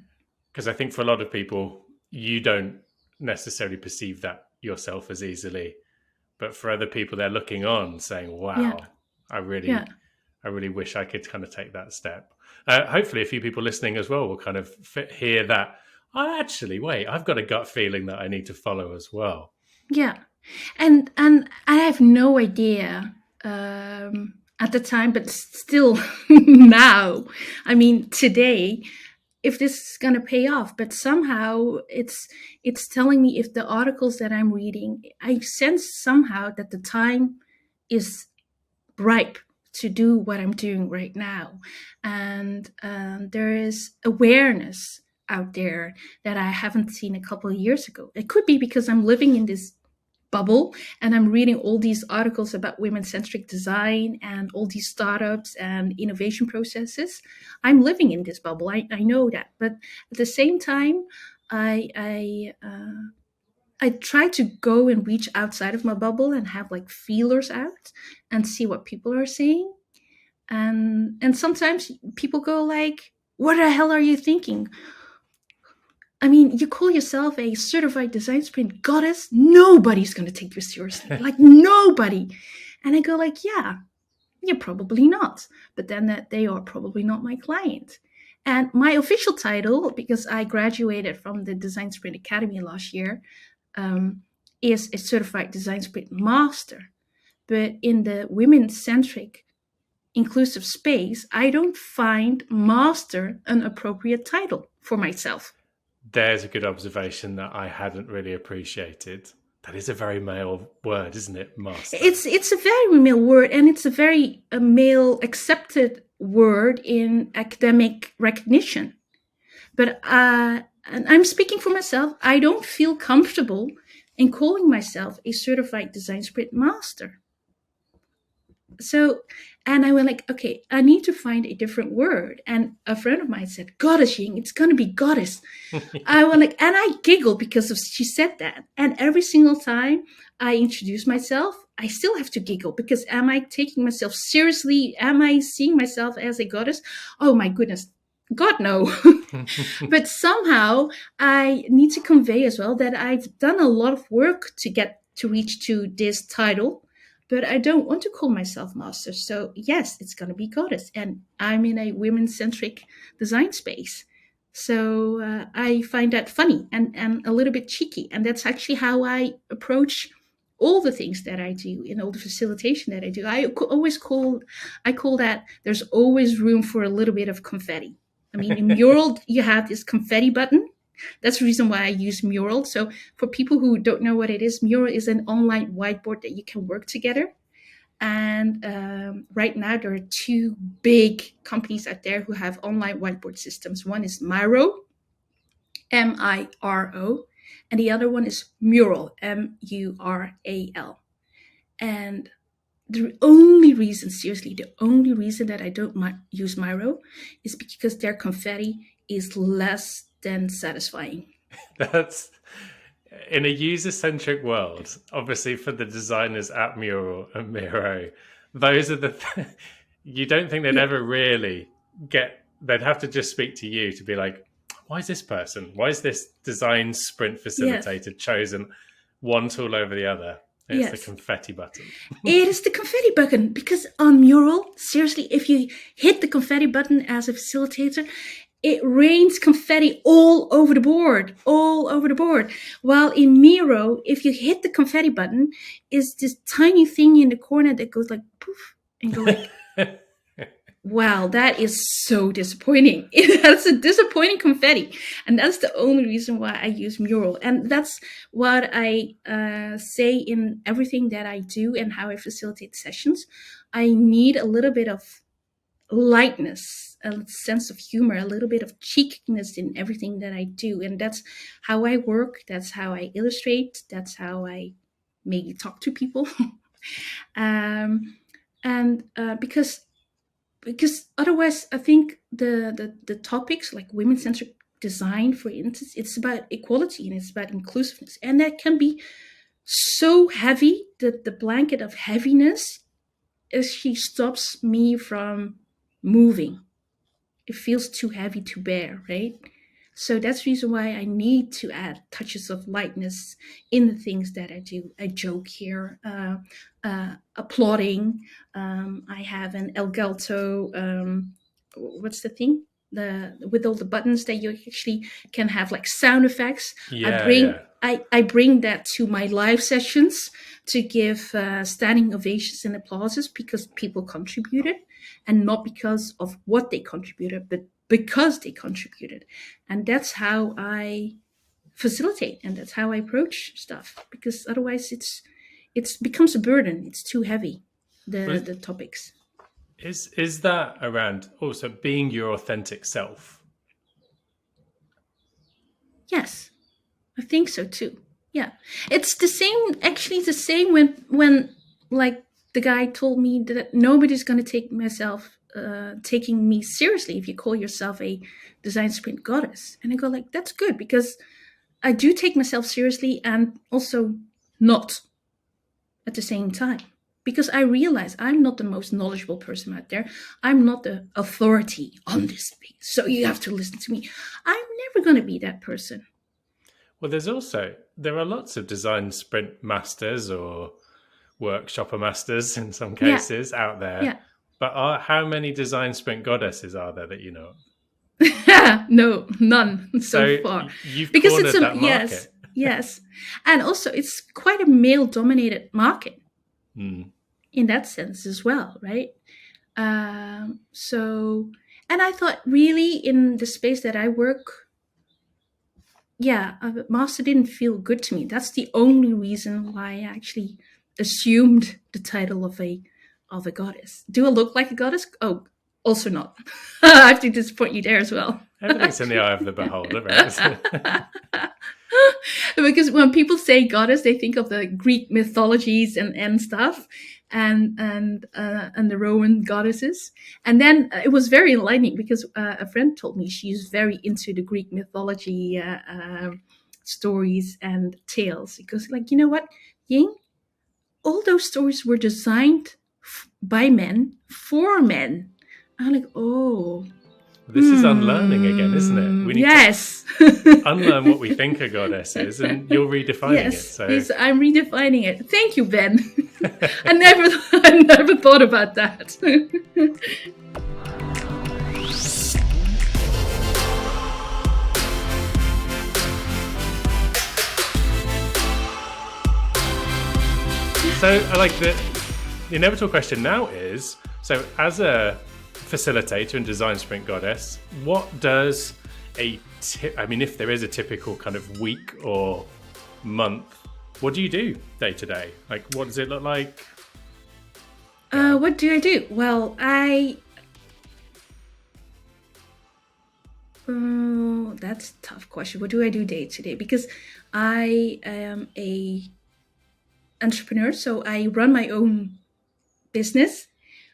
Because I think for a lot of people, you don't necessarily perceive that yourself as easily, but for other people, they're looking on saying, wow, Yeah. I really Yeah. wish I could kind of take that step. Hopefully a few people listening as well will kind of hear that, oh, actually, wait, I've got a gut feeling that I need to follow as well. Yeah. And I have no idea at the time, but still now, I mean, today, if this is going to pay off. But somehow it's telling me, if the articles that I'm reading, I sense somehow that the time is ripe to do what I'm doing right now. And there is awareness out there that I haven't seen a couple of years ago. It could be because I'm living in this bubble and I'm reading all these articles about women-centric design and all these startups and innovation processes. I'm living in this bubble. I know that. But at the same time, I try to go and reach outside of my bubble and have like feelers out and see what people are saying. And sometimes people go like, what the hell are you thinking? I mean, you call yourself a certified design sprint goddess. Nobody's going to take you seriously. Like nobody. And I go like, yeah, you're probably not. But then that they are probably not my client. And my official title, because I graduated from the Design Sprint Academy last year, is a certified design sprint master. But in the women-centric inclusive space, I don't find master an appropriate title for myself. There's a good observation that I hadn't really appreciated. That is a very male word, isn't it, master? It's a very male word, and it's a very male accepted word in academic recognition. But and I'm speaking for myself. I don't feel comfortable in calling myself a certified design sprint master. So, and I went like, okay, I need to find a different word. And a friend of mine said, goddess, Ying, it's going to be goddess. I went like, and I giggled because she said that. And every single time I introduce myself, I still have to giggle because am I taking myself seriously? Am I seeing myself as a goddess? Oh my goodness. God, no. But somehow I need to convey as well that I've done a lot of work to reach to this title. But I don't want to call myself master. So yes, it's going to be goddess. And I'm in a women-centric design space. So I find that funny and a little bit cheeky. And that's actually how I approach all the things that I do in all the facilitation that I do. I call that there's always room for a little bit of confetti. I mean, in Mural, you have this confetti button. That's the reason why I use Mural. So for people who don't know what it is, Mural is an online whiteboard that you can work together. And right now there are two big companies out there who have online whiteboard systems. One is Miro, Miro, and the other one is Mural, Mural. And the only reason, seriously, the only reason that I don't use Miro is because their confetti is less than satisfying. That's in a user-centric world. Obviously, for the designers at Mural and Miro, those are you don't think they'd ever really get. They'd have to just speak to you to be like, why is this person? Why is this design sprint facilitator chosen one tool over the other? It's the confetti button. It is the confetti button because on Mural, seriously, if you hit the confetti button as a facilitator, it rains confetti all over the board. While in Miro, if you hit the confetti button, it's this tiny thing in the corner that goes like poof and go like, wow, that is so disappointing. That's a disappointing confetti. And that's the only reason why I use Mural. And that's what I say in everything that I do and how I facilitate sessions. I need a little bit of lightness, a sense of humor, a little bit of cheekiness in everything that I do. And that's how I work. That's how I illustrate. That's how I maybe talk to people. Because otherwise, I think the topics like women-centric design, for instance, it's about equality and it's about inclusiveness. And that can be so heavy, that the blanket of heaviness she stops me from moving. It feels too heavy to bear, right? So that's the reason why I need to add touches of lightness in the things that I do. I joke here, applauding. I have an Elgato. What's the thing? The with all the buttons that you actually can have like sound effects. Yeah, yeah. I bring that to my live sessions to give standing ovations and applauses because people contributed, and not because of what they contributed, but because they contributed. And that's how I facilitate, and that's how I approach stuff, because otherwise it's becomes a burden. It's too heavy, the topics. Is that around also being your authentic self? Yes, I think so too. Yeah, it's the same. Actually, the same when like the guy told me that nobody's going to take taking me seriously if you call yourself a design sprint goddess. And I go like, that's good, because I do take myself seriously and also not at the same time. Because I realize I'm not the most knowledgeable person out there. I'm not the authority on this space. So you have to listen to me. I'm never going to be that person. Well, there are lots of design sprint masters or workshopper masters in some cases out there. Yeah. But how many design sprint goddesses are there that you know? No, none so far. You've because cornered it's a that market. yes, and also it's quite a male-dominated market in that sense as well, right? So, and I thought really in the space that I work, a master didn't feel good to me. That's the only reason why I actually assumed the title of a goddess. Do I look like a goddess? Oh, also not. I have to disappoint you there as well. Everything's in the eye of the beholder, right? Because when people say goddess, they think of the Greek mythologies and stuff, and the Roman goddesses. And then it was very enlightening because a friend told me she's very into the Greek mythology stories and tales. Because, like, you know what, Ying, all those stories were designed by men for men. I'm like, oh. This is unlearning again, isn't it? We need to unlearn what we think a goddess is, and you're redefining it. So yes, I'm redefining it. Thank you, Ben. I never thought about that. So I like the inevitable question now is, so as a facilitator and design sprint goddess, what does if there is a typical kind of week or month, what do you do day to day? Like, what does it look like? What do I do? Well, that's a tough question. What do I do day to day? Because I am a entrepreneur, so I run my own business.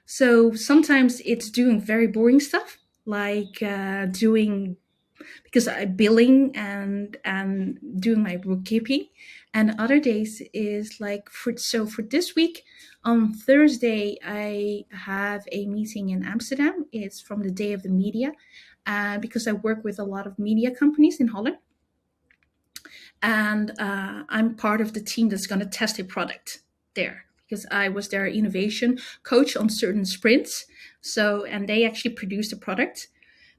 So sometimes it's doing very boring stuff, like because I'm billing and doing my bookkeeping. And other days is like for this week on Thursday I have a meeting in Amsterdam. It's from the Day of the Media, because I work with a lot of media companies in Holland. And I'm part of the team that's going to test a product there, because I was their innovation coach on certain sprints. So, and they actually produced a product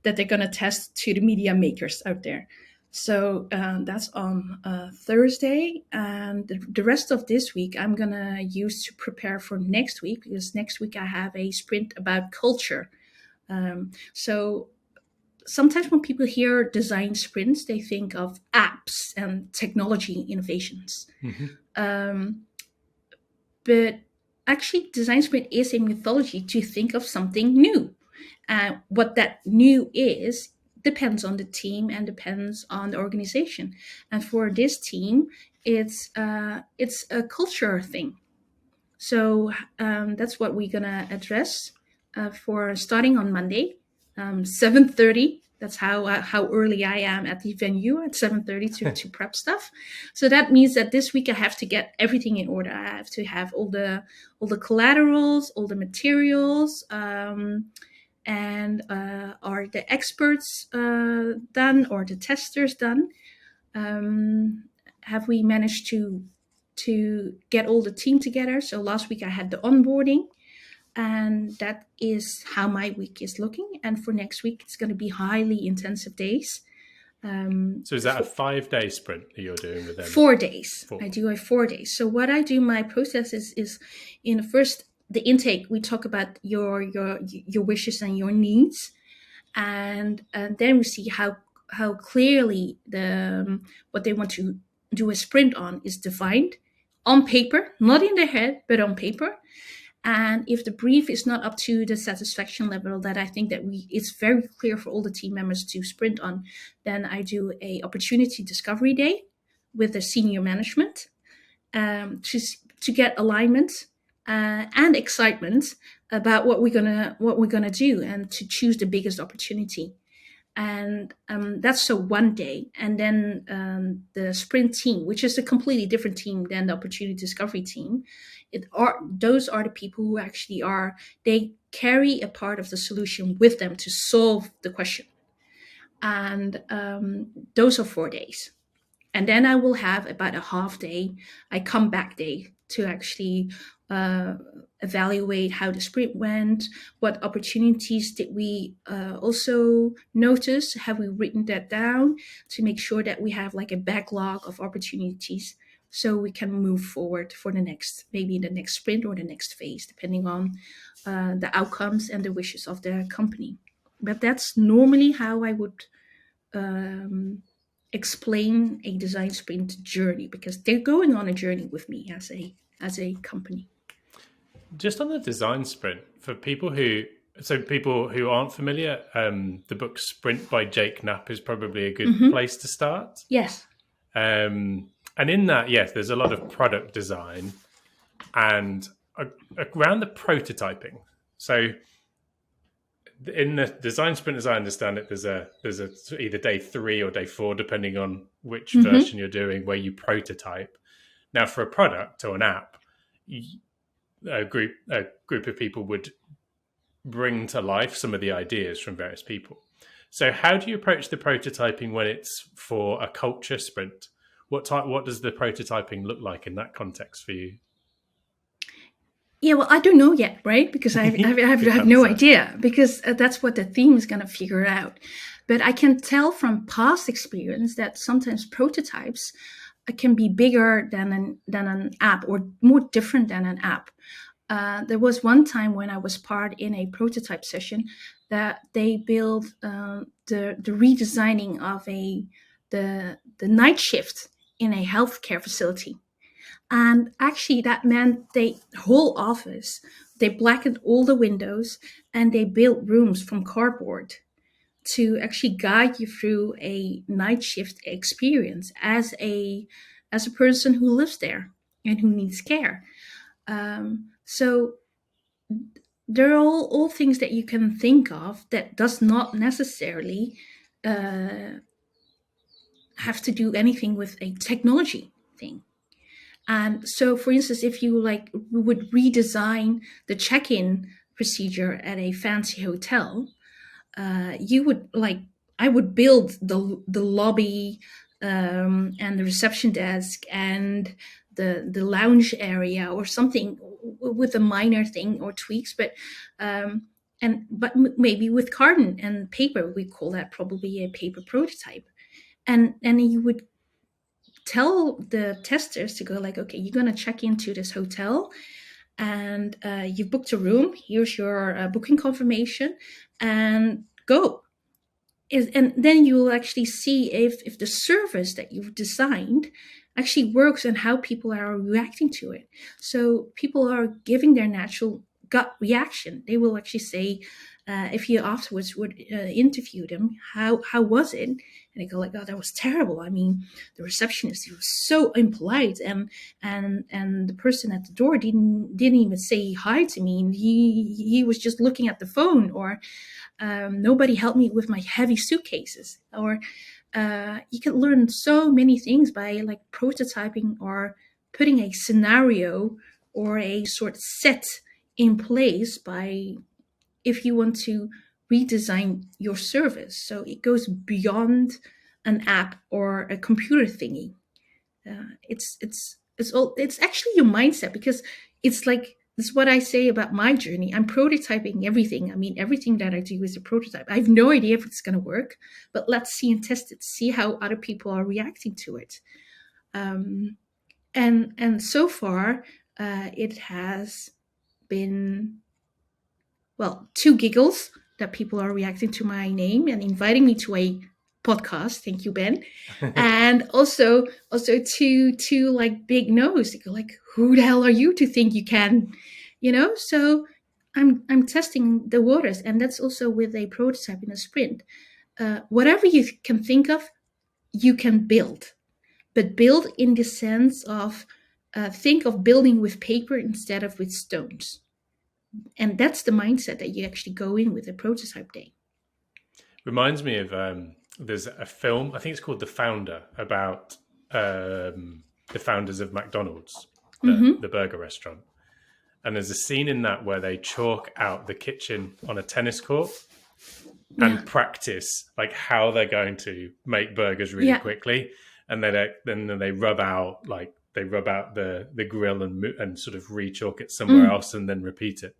that they're going to test to the media makers out there. So that's on Thursday. And the rest of this week, I'm going to use to prepare for next week, because next week I have a sprint about culture. So sometimes when people hear design sprints, they think of apps and technology innovations. But actually, design sprint is a methodology to think of something new. What that new is depends on the team and depends on the organization. And for this team, it's a culture thing. So that's what we're gonna address for starting on Monday, 7:30. That's how early I am at the venue at 7:30 to prep stuff. So that means that this week I have to get everything in order. I have to have all the collaterals, all the materials, and are the experts done or the testers done? Have we managed to get all the team together? So last week I had the onboarding, and that is how my week is looking. And for next week, it's going to be highly intensive days. So is that a 5-day sprint that you're doing with them? 4 days. 4. I do 4 days. So what I do, my process is in the first, the intake, we talk about your wishes and your needs, and then we see how clearly what they want to do a sprint on is defined on paper, not in their head, but on paper. And if the brief is not up to the satisfaction level that I think that it's very clear for all the team members to sprint on, then I do a opportunity discovery day with the senior management to get alignment and excitement about what we're gonna do, and to choose the biggest opportunity. And that's so 1 day. And then the sprint team, which is a completely different team than the opportunity discovery team, those are the people who actually they carry a part of the solution with them to solve the question. And those are 4 days. And then I will have about a half day, I come back day, to actually evaluate how the sprint went, what opportunities did we also notice, have we written that down, to make sure that we have like a backlog of opportunities so we can move forward for maybe the next sprint or the next phase, depending on the outcomes and the wishes of the company. But that's normally how I would explain a design sprint journey, because they're going on a journey with me as a company. Just on the design sprint, for people who aren't familiar, the book Sprint by Jake Knapp is probably a good place to start. Yes. And in that, yes, there's a lot of product design and around the prototyping. So in the design sprint, as I understand it, there's a either day 3 or day 4, depending on which version you're doing, where you prototype. Now, for a product or an app, a group of people would bring to life some of the ideas from various people. So how do you approach the prototyping when it's for a culture sprint? What does the prototyping look like in that context for you? Yeah, well, I don't know yet, right? Because I have no idea, because that's what the team is going to figure out. But I can tell from past experience that sometimes prototypes can be bigger than an app, or more different than an app. There was one time when I was part in a prototype session that they built the redesigning of the night shift in a healthcare facility. And actually that meant the whole office, they blackened all the windows and they built rooms from cardboard to actually guide you through a night shift experience as a person who lives there and who needs care. So there are all things that you can think of that does not necessarily have to do anything with a technology thing. And so, for instance, if you would redesign the check-in procedure at a fancy hotel, I would build the lobby and the reception desk and the lounge area or something with a minor thing or tweaks, but maybe with carton and paper. We call that probably a paper prototype, and you would tell the testers to go like, okay, you're going to check into this hotel and you've booked a room. Here's your booking confirmation, and go. And then you will actually see if the service that you've designed actually works and how people are reacting to it. So people are giving their natural gut reaction. They will actually say, if you afterwards would interview them, how was it? And they go like, oh, that was terrible. I mean, the receptionist, he was so impolite, and the person at the door didn't even say hi to me. And he was just looking at the phone, or nobody helped me with my heavy suitcases. Or you can learn so many things by like prototyping or putting a scenario or a sort of set in place by, if you want to redesign your service. So it goes beyond an app or a computer thingy. It's actually your mindset, because it's like, it's what I say about my journey. I'm prototyping everything. I mean, everything that I do is a prototype. I have no idea if it's going to work, but let's see and test it, see how other people are reacting to it. And so far, it has been, well, 2 giggles that people are reacting to my name and inviting me to a podcast. Thank you, Ben. And also two like big no's. They go like, who the hell are you to think you can, So I'm testing the waters, and that's also with a prototype in a sprint. Whatever you can think of, you can build, but build in the sense of think of building with paper instead of with stones. And that's the mindset that you actually go in with a prototype day. Reminds me of there's a film, I think it's called The Founder, about the founders of McDonald's, the burger restaurant. And there's a scene in that where they chalk out the kitchen on a tennis court and practice like how they're going to make burgers really quickly. And then they rub out the grill and sort of re-chalk it somewhere else and then repeat it.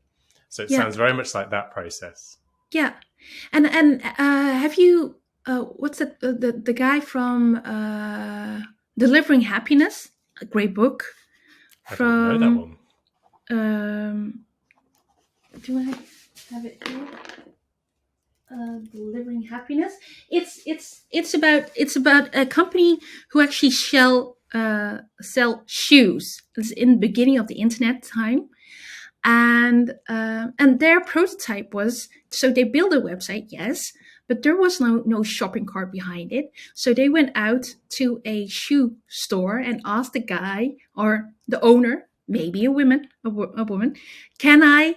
So it sounds very much like that process. Yeah. And have you what's it, the guy from Delivering Happiness, a great book. I don't know that one. Do I have it here? Delivering Happiness. It's about a company who actually sell shoes. It's in the beginning of the internet time. And their prototype was, so they built a website, yes, but there was no shopping cart behind it. So they went out to a shoe store and asked the guy or the owner, maybe a woman, can I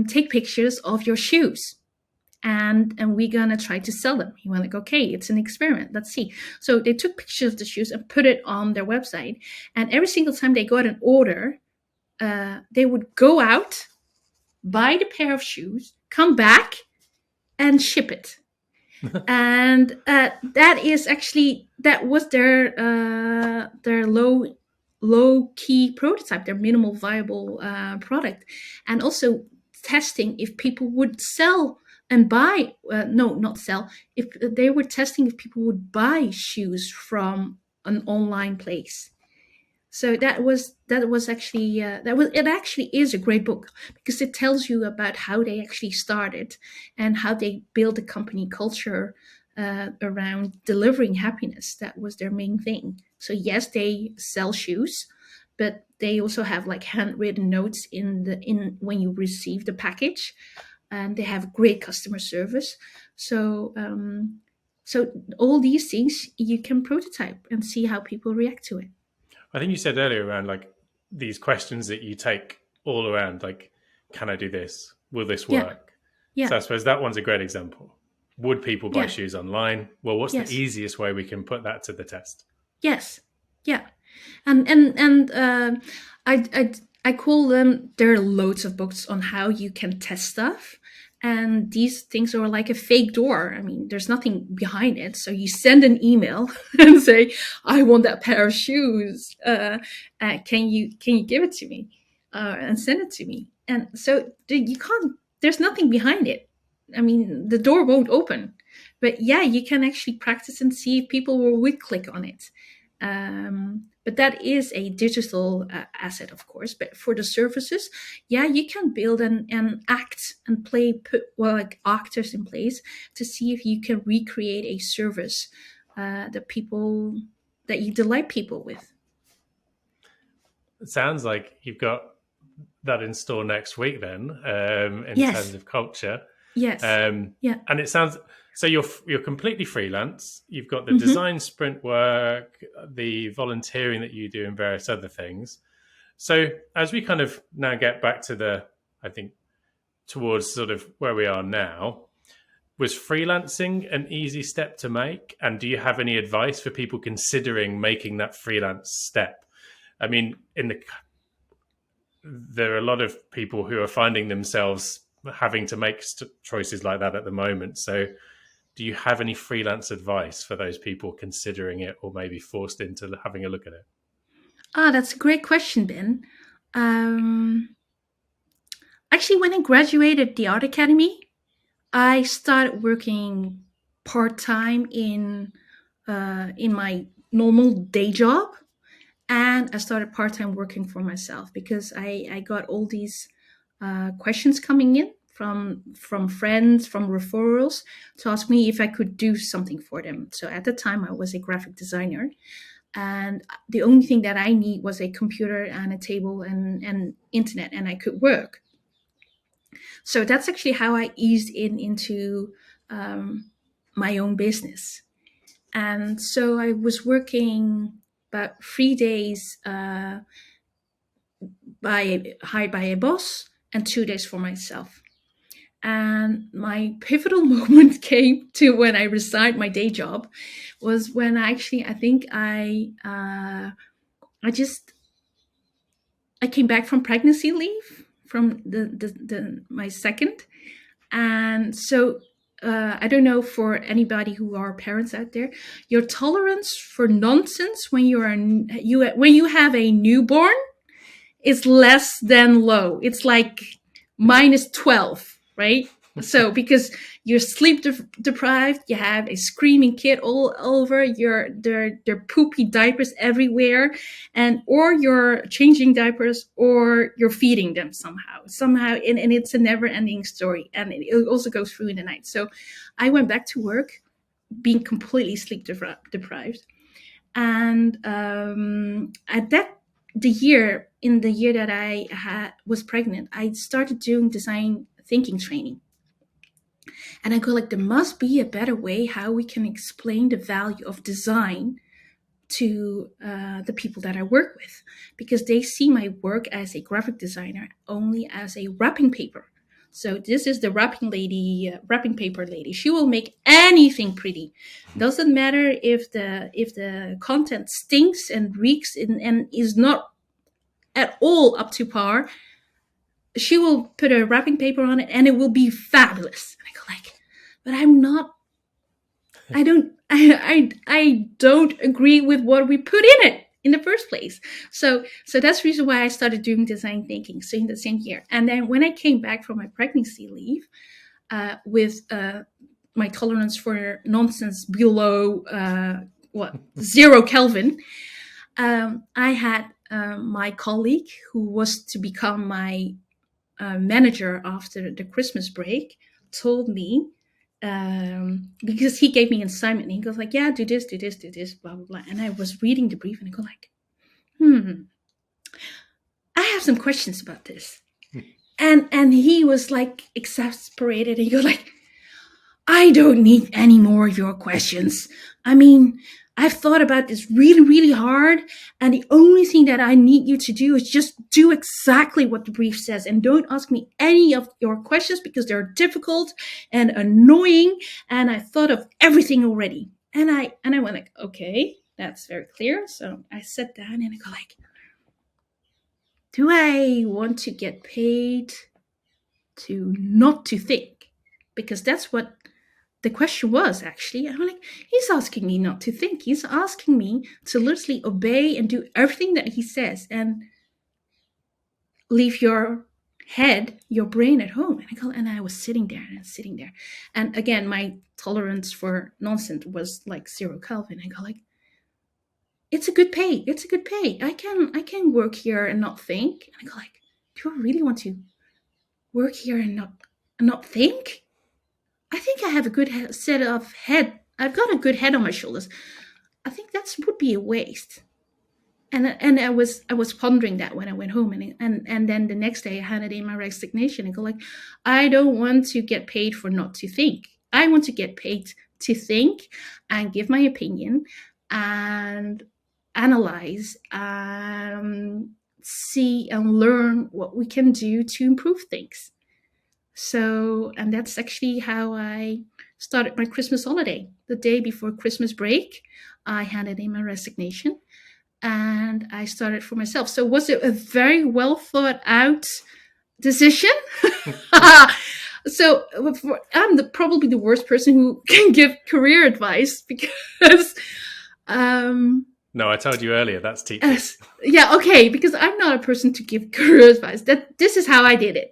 take pictures of your shoes? And we're gonna try to sell them. He went like, okay, it's an experiment. Let's see. So they took pictures of the shoes and put it on their website. And every single time they got an order, they would go out, buy the pair of shoes, come back, and ship it. And that was their low key prototype, their minimal viable product, and also testing if people would sell and buy. Not sell. If they were testing if people would buy shoes from an online place. So it actually is a great book, because it tells you about how they actually started and how they built a company culture around delivering happiness. That was their main thing. So yes, they sell shoes, but they also have like handwritten notes in when you receive the package, and they have great customer service. So all these things you can prototype and see how people react to it. I think you said earlier around like these questions that you take all around, like, can I do this? Will this work? Yeah. So I suppose that one's a great example. Would people buy shoes online? Well, what's the easiest way we can put that to the test? Yes. Yeah. And I call them, there are loads of books on how you can test stuff. And these things are like a fake door. I mean, there's nothing behind it. So you send an email and say, I want that pair of shoes. Can you give it to me? And send it to me. And so there's nothing behind it. I mean, the door won't open. But yeah, you can actually practice and see if people will click on it. But that is a digital asset, of course. But for the services, you can build and act and put like actors in place to see if you can recreate a service that you delight people with. It sounds like you've got that in store next week then, in Yes. terms of culture. Yes. Yeah. And it sounds so you're completely freelance. You've got the design sprint work, the volunteering that you do, and various other things. So as we kind of now get back to I think towards sort of where we are now, was freelancing an easy step to make? And do you have any advice for people considering making that freelance step? I mean, there are a lot of people who are finding themselves having to make choices like that at the moment. So do you have any freelance advice for those people considering it or maybe forced into having a look at it? That's a great question, Ben. Actually, when I graduated the Art Academy, I started working part-time in my normal day job, and I started part-time working for myself because I got all these questions coming in from friends, from referrals, to ask me if I could do something for them. So at the time, I was a graphic designer, and the only thing that I need was a computer and a table and internet, and I could work. So that's actually how I eased into my own business. And so I was working about 3 days hired by a boss and 2 days for myself. And my pivotal moment came to when I resigned my day job, was when I think I came back from pregnancy leave from my second. And so I don't know, for anybody who are parents out there, your tolerance for nonsense when you have a newborn is less than low. It's like minus 12, right? So because you're sleep deprived, you have a screaming kid all over, there are poopy diapers everywhere, or you're changing diapers or you're feeding them somehow, and it's a never-ending story, and it also goes through in the night. So I went back to work being completely sleep deprived, and in the year that I was pregnant, I started doing design thinking training. And I go like, there must be a better way how we can explain the value of design to the people that I work with, because they see my work as a graphic designer only as a wrapping paper. So this is the wrapping paper lady. She will make anything pretty. Doesn't matter if the content stinks and reeks and is not at all up to par. She will put a wrapping paper on it and it will be fabulous. And I go like, but I'm not. I don't agree with what we put in it in the first place. So that's the reason why I started doing design thinking. So in the same year, and then when I came back from my pregnancy leave, with my tolerance for nonsense below 0 Kelvin, I had my colleague who was to become my manager after the Christmas break told me, because he gave me an assignment, and he goes like, yeah, do this, blah, blah, blah. And I was reading the brief and I go like, I have some questions about this. And he was like exasperated, and he goes like, I don't need any more of your questions. I mean, I've thought about this really, really hard, and the only thing that I need you to do is just do exactly what the brief says, and don't ask me any of your questions because they're difficult and annoying, and I thought of everything already. And I went like, okay, that's very clear. So I sat down and I go like, do I want to get paid to not to think? Because that's what the question was, actually. I'm like, he's asking me not to think. He's asking me to literally obey and do everything that he says and leave your brain at home. And I was sitting there. And again, my tolerance for nonsense was like 0 Kelvin. I go like, it's a good pay. I can work here and not think. And I go like, do I really want to work here and not think? I think I have a good set of head. I've got a good head on my shoulders. I think that would be a waste. And I was pondering that when I went home, and then the next day I handed in my resignation and go like, I don't want to get paid for not to think. I want to get paid to think and give my opinion and analyze, see and learn what we can do to improve things. So, and that's actually how I started my Christmas holiday. The day before Christmas break, I handed in my resignation and I started for myself. So was it a very well thought out decision? So I'm probably the worst person who can give career advice because No, I told you earlier, that's teachers. yeah, okay, because I'm not a person to give career advice. That this is how I did it.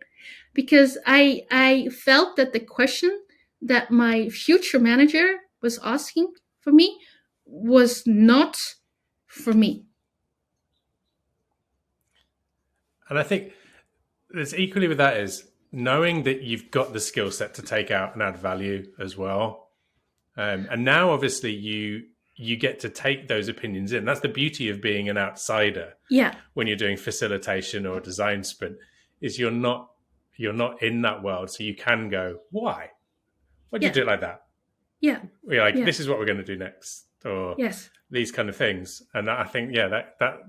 Because I felt that the question that my future manager was asking for me was not for me. And I think there's equally with that is knowing that you've got the skill set to take out and add value as well. And now obviously you get to take those opinions in. That's the beauty of being an outsider. Yeah. When you're doing facilitation or a design sprint, is you're not in that world, so you can go, why do you do it like that? Yeah. We're like, this is what we're going to do next, or yes, these kind of things. And I think, that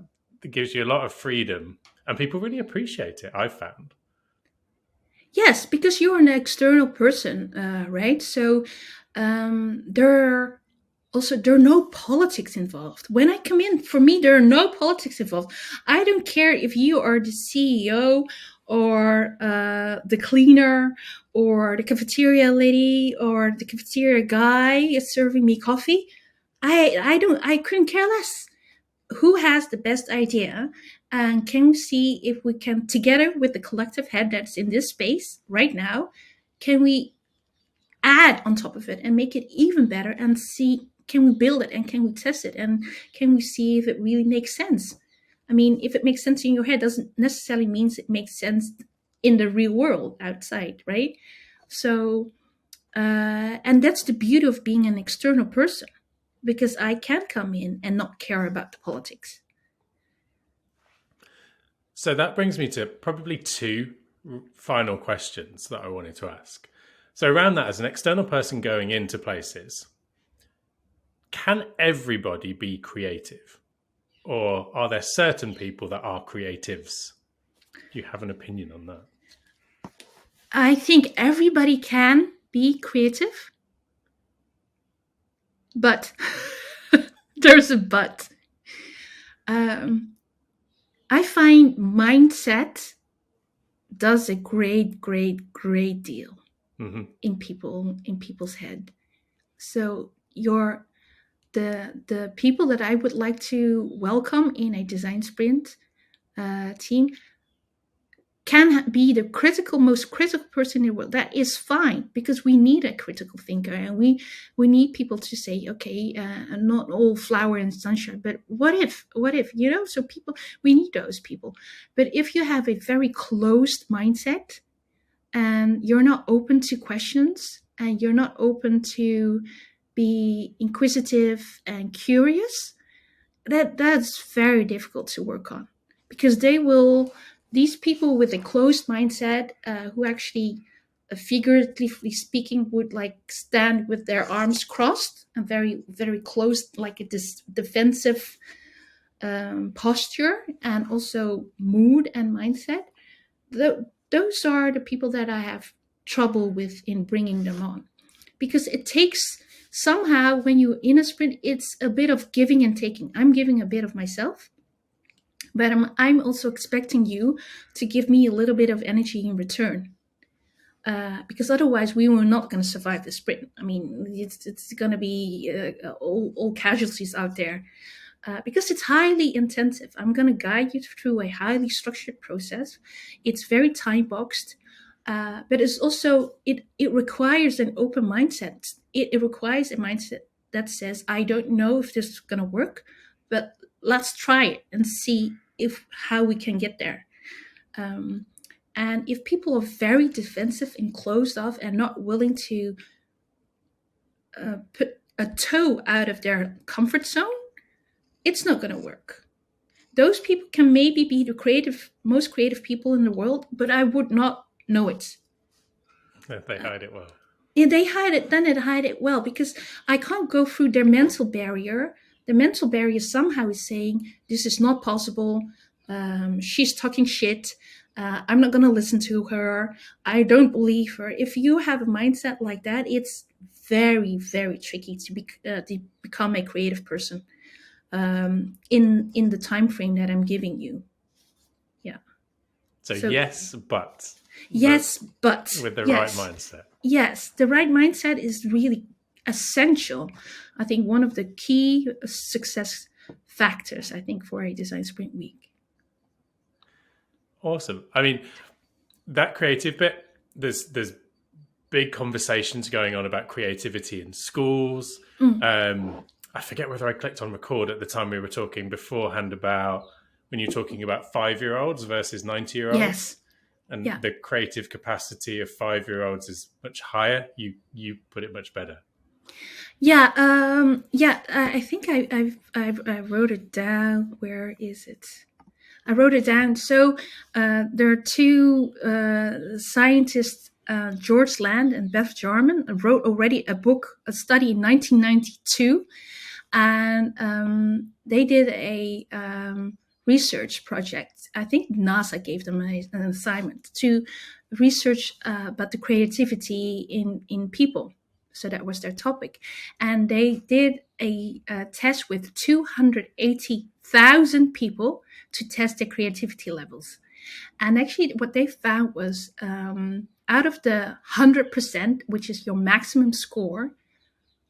gives you a lot of freedom, and people really appreciate it, I've found. Yes, because you're an external person, right? So there are no politics involved. When I come in, for me, there are no politics involved. I don't care if you are the CEO or the cleaner or the cafeteria lady or the cafeteria guy is serving me coffee. I couldn't care less. Who has the best idea? And can we see if we can, together with the collective head that's in this space right now, can we add on top of it and make it even better and see, can we build it and can we test it and can we see if it really makes sense? I mean, if it makes sense in your head doesn't necessarily mean it makes sense in the real world outside, right? So, and that's the beauty of being an external person, because I can come in and not care about the politics. So that brings me to probably two final questions that I wanted to ask. So around that, as an external person going into places, can everybody be creative? Or are there certain people that are creatives? Do you have an opinion on that? I think everybody can be creative, but there's a but. I find mindset does a great deal in people's head. So the people that I would like to welcome in a design sprint team can be the most critical person in the world. That is fine, because we need a critical thinker, and we need people to say, okay, not all flower and sunshine, but what if, so people, we need those people. But if you have a very closed mindset and you're not open to questions and you're not open to be inquisitive and curious, that's very difficult to work on, because these people with a closed mindset, who actually, figuratively speaking, would like stand with their arms crossed and very, very close, like this defensive posture, and also mood and mindset. Those are the people that I have trouble with in bringing them on, because it takes, somehow when you're in a sprint, it's a bit of giving and taking. I'm giving a bit of myself, but I'm also expecting you to give me a little bit of energy in return, because otherwise we were not going to survive the sprint. I mean, it's going to be all casualties out there, because it's highly intensive. I'm going to guide you through a highly structured process. It's very time boxed, but it's also, it requires an open mindset. It requires a mindset that says, I don't know if this is going to work, but let's try it and see how we can get there. And if people are very defensive and closed off and not willing to put a toe out of their comfort zone, it's not going to work. those people can maybe be the most creative people in the world, but I would not know it. They hide it well. Yeah, they hide it well, because I can't go through their mental barrier. The mental barrier somehow is saying, this is not possible. She's talking shit. I'm not going to listen to her. I don't believe her. If you have a mindset like that, it's very, very tricky to become a creative person in the time frame that I'm giving you. Yeah. So yes, but with the right mindset. Yes, the right mindset is really essential. I think one of the key success factors, I think, for a design sprint week. Awesome. I mean, that creative bit, there's big conversations going on about creativity in schools. I forget whether I clicked on record at the time we were talking beforehand about when you're talking about 5-year-olds versus 90-year-olds. Yes. And the creative capacity of 5-year-olds is much higher. You put it much better. Yeah. I think I wrote it down. Where is it? I wrote it down. So there are two scientists, George Land and Beth Jarman, wrote already a study in 1992, and they did a research project. I think NASA gave them an assignment to research about the creativity in people. So that was their topic. And they did a test with 280,000 people to test their creativity levels. And actually what they found was out of the 100%, which is your maximum score,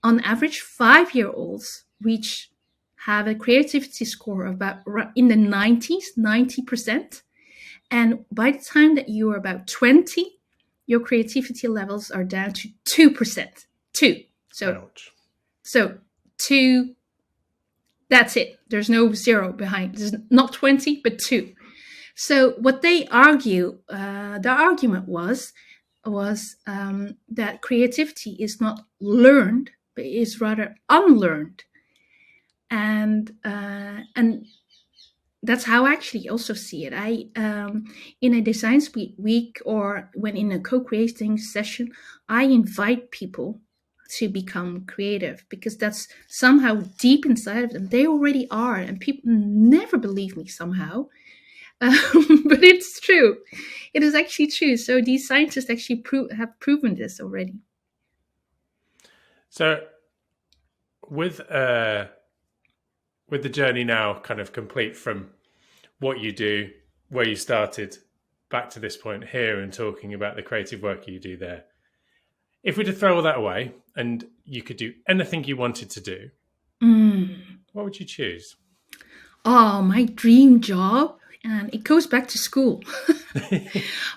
on average, 5-year-olds have a creativity score of about in the 90%. And by the time that you are about 20, your creativity levels are down to 2%. 2. Ouch. So 2, that's it. There's no 0 behind. There's not 20, but 2. So what they argue, the argument was that creativity is not learned, but is rather unlearned. And that's how I actually also see it. I in a design week or when in a co-creating session, I invite people to become creative, because that's somehow deep inside of them. They already are, and people never believe me somehow. But it's true. It is actually true. So these scientists actually have proven this already. So with the journey now kind of complete from what you do, where you started, back to this point here and talking about the creative work you do there, if we were to throw all that away and you could do anything you wanted to do, what would you choose? Oh, my dream job. And it goes back to school.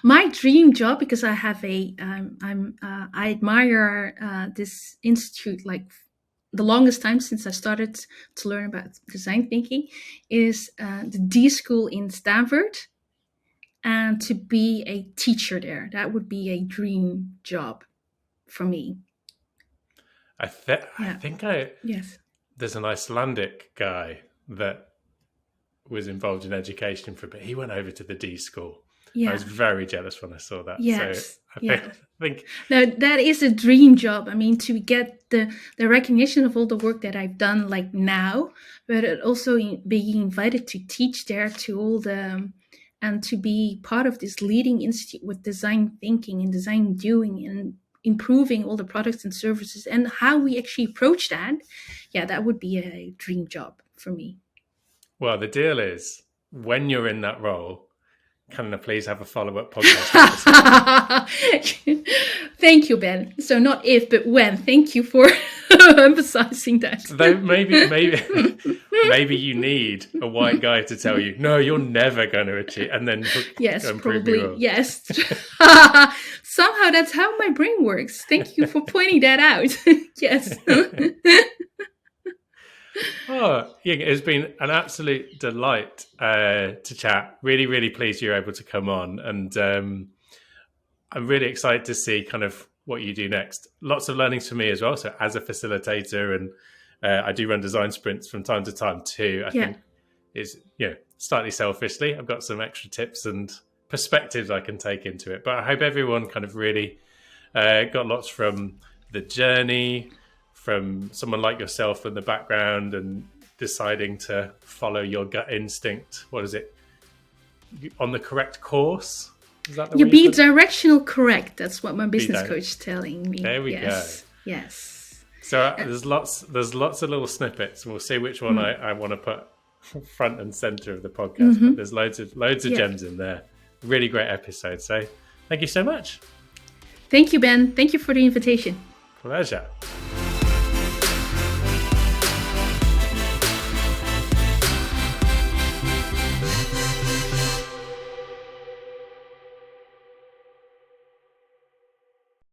My dream job, because I have I admire this institute like the longest time since I started to learn about design thinking, is the D School in Stanford, and to be a teacher there. That would be a dream job for me. I think there's an Icelandic guy that was involved in education for a bit. He went over to the D School. Yeah. I was very jealous when I saw that. Yes. So I think no, that is a dream job. I mean, to get the recognition of all the work that I've done like now, but also being invited to teach there to all the, and to be part of this leading institute with design thinking and design doing and improving all the products and services and how we actually approach that. Yeah, that would be a dream job for me. Well, the deal is, when you're in that role, can I please have a follow-up podcast? Thank you, Ben. So not if, but when. Thank you for emphasizing that. Though maybe you need a white guy to tell you, no, you're never going to achieve, and then yes, improve probably yes. Somehow that's how my brain works. Thank you for pointing that out. Yes. Oh, Jing, it's been an absolute delight to chat. Really, really pleased you're able to come on. And I'm really excited to see kind of what you do next. Lots of learnings for me as well. So as a facilitator, and I do run design sprints from time to time too. I think it's, slightly selfishly, I've got some extra tips and perspectives I can take into it. But I hope everyone kind of really got lots from the journey, from someone like yourself in the background and deciding to follow your gut instinct. What is it? On the correct course? Is that the You way be you said it? directional correct. That's what my business di- coach is telling me. There we Yes. Yes. So there's lots of little snippets. We'll see which one I want to put front and center of the podcast. But there's loads of gems in there. Really great episode. So thank you so much. Thank you, Ben. Thank you for the invitation. Pleasure.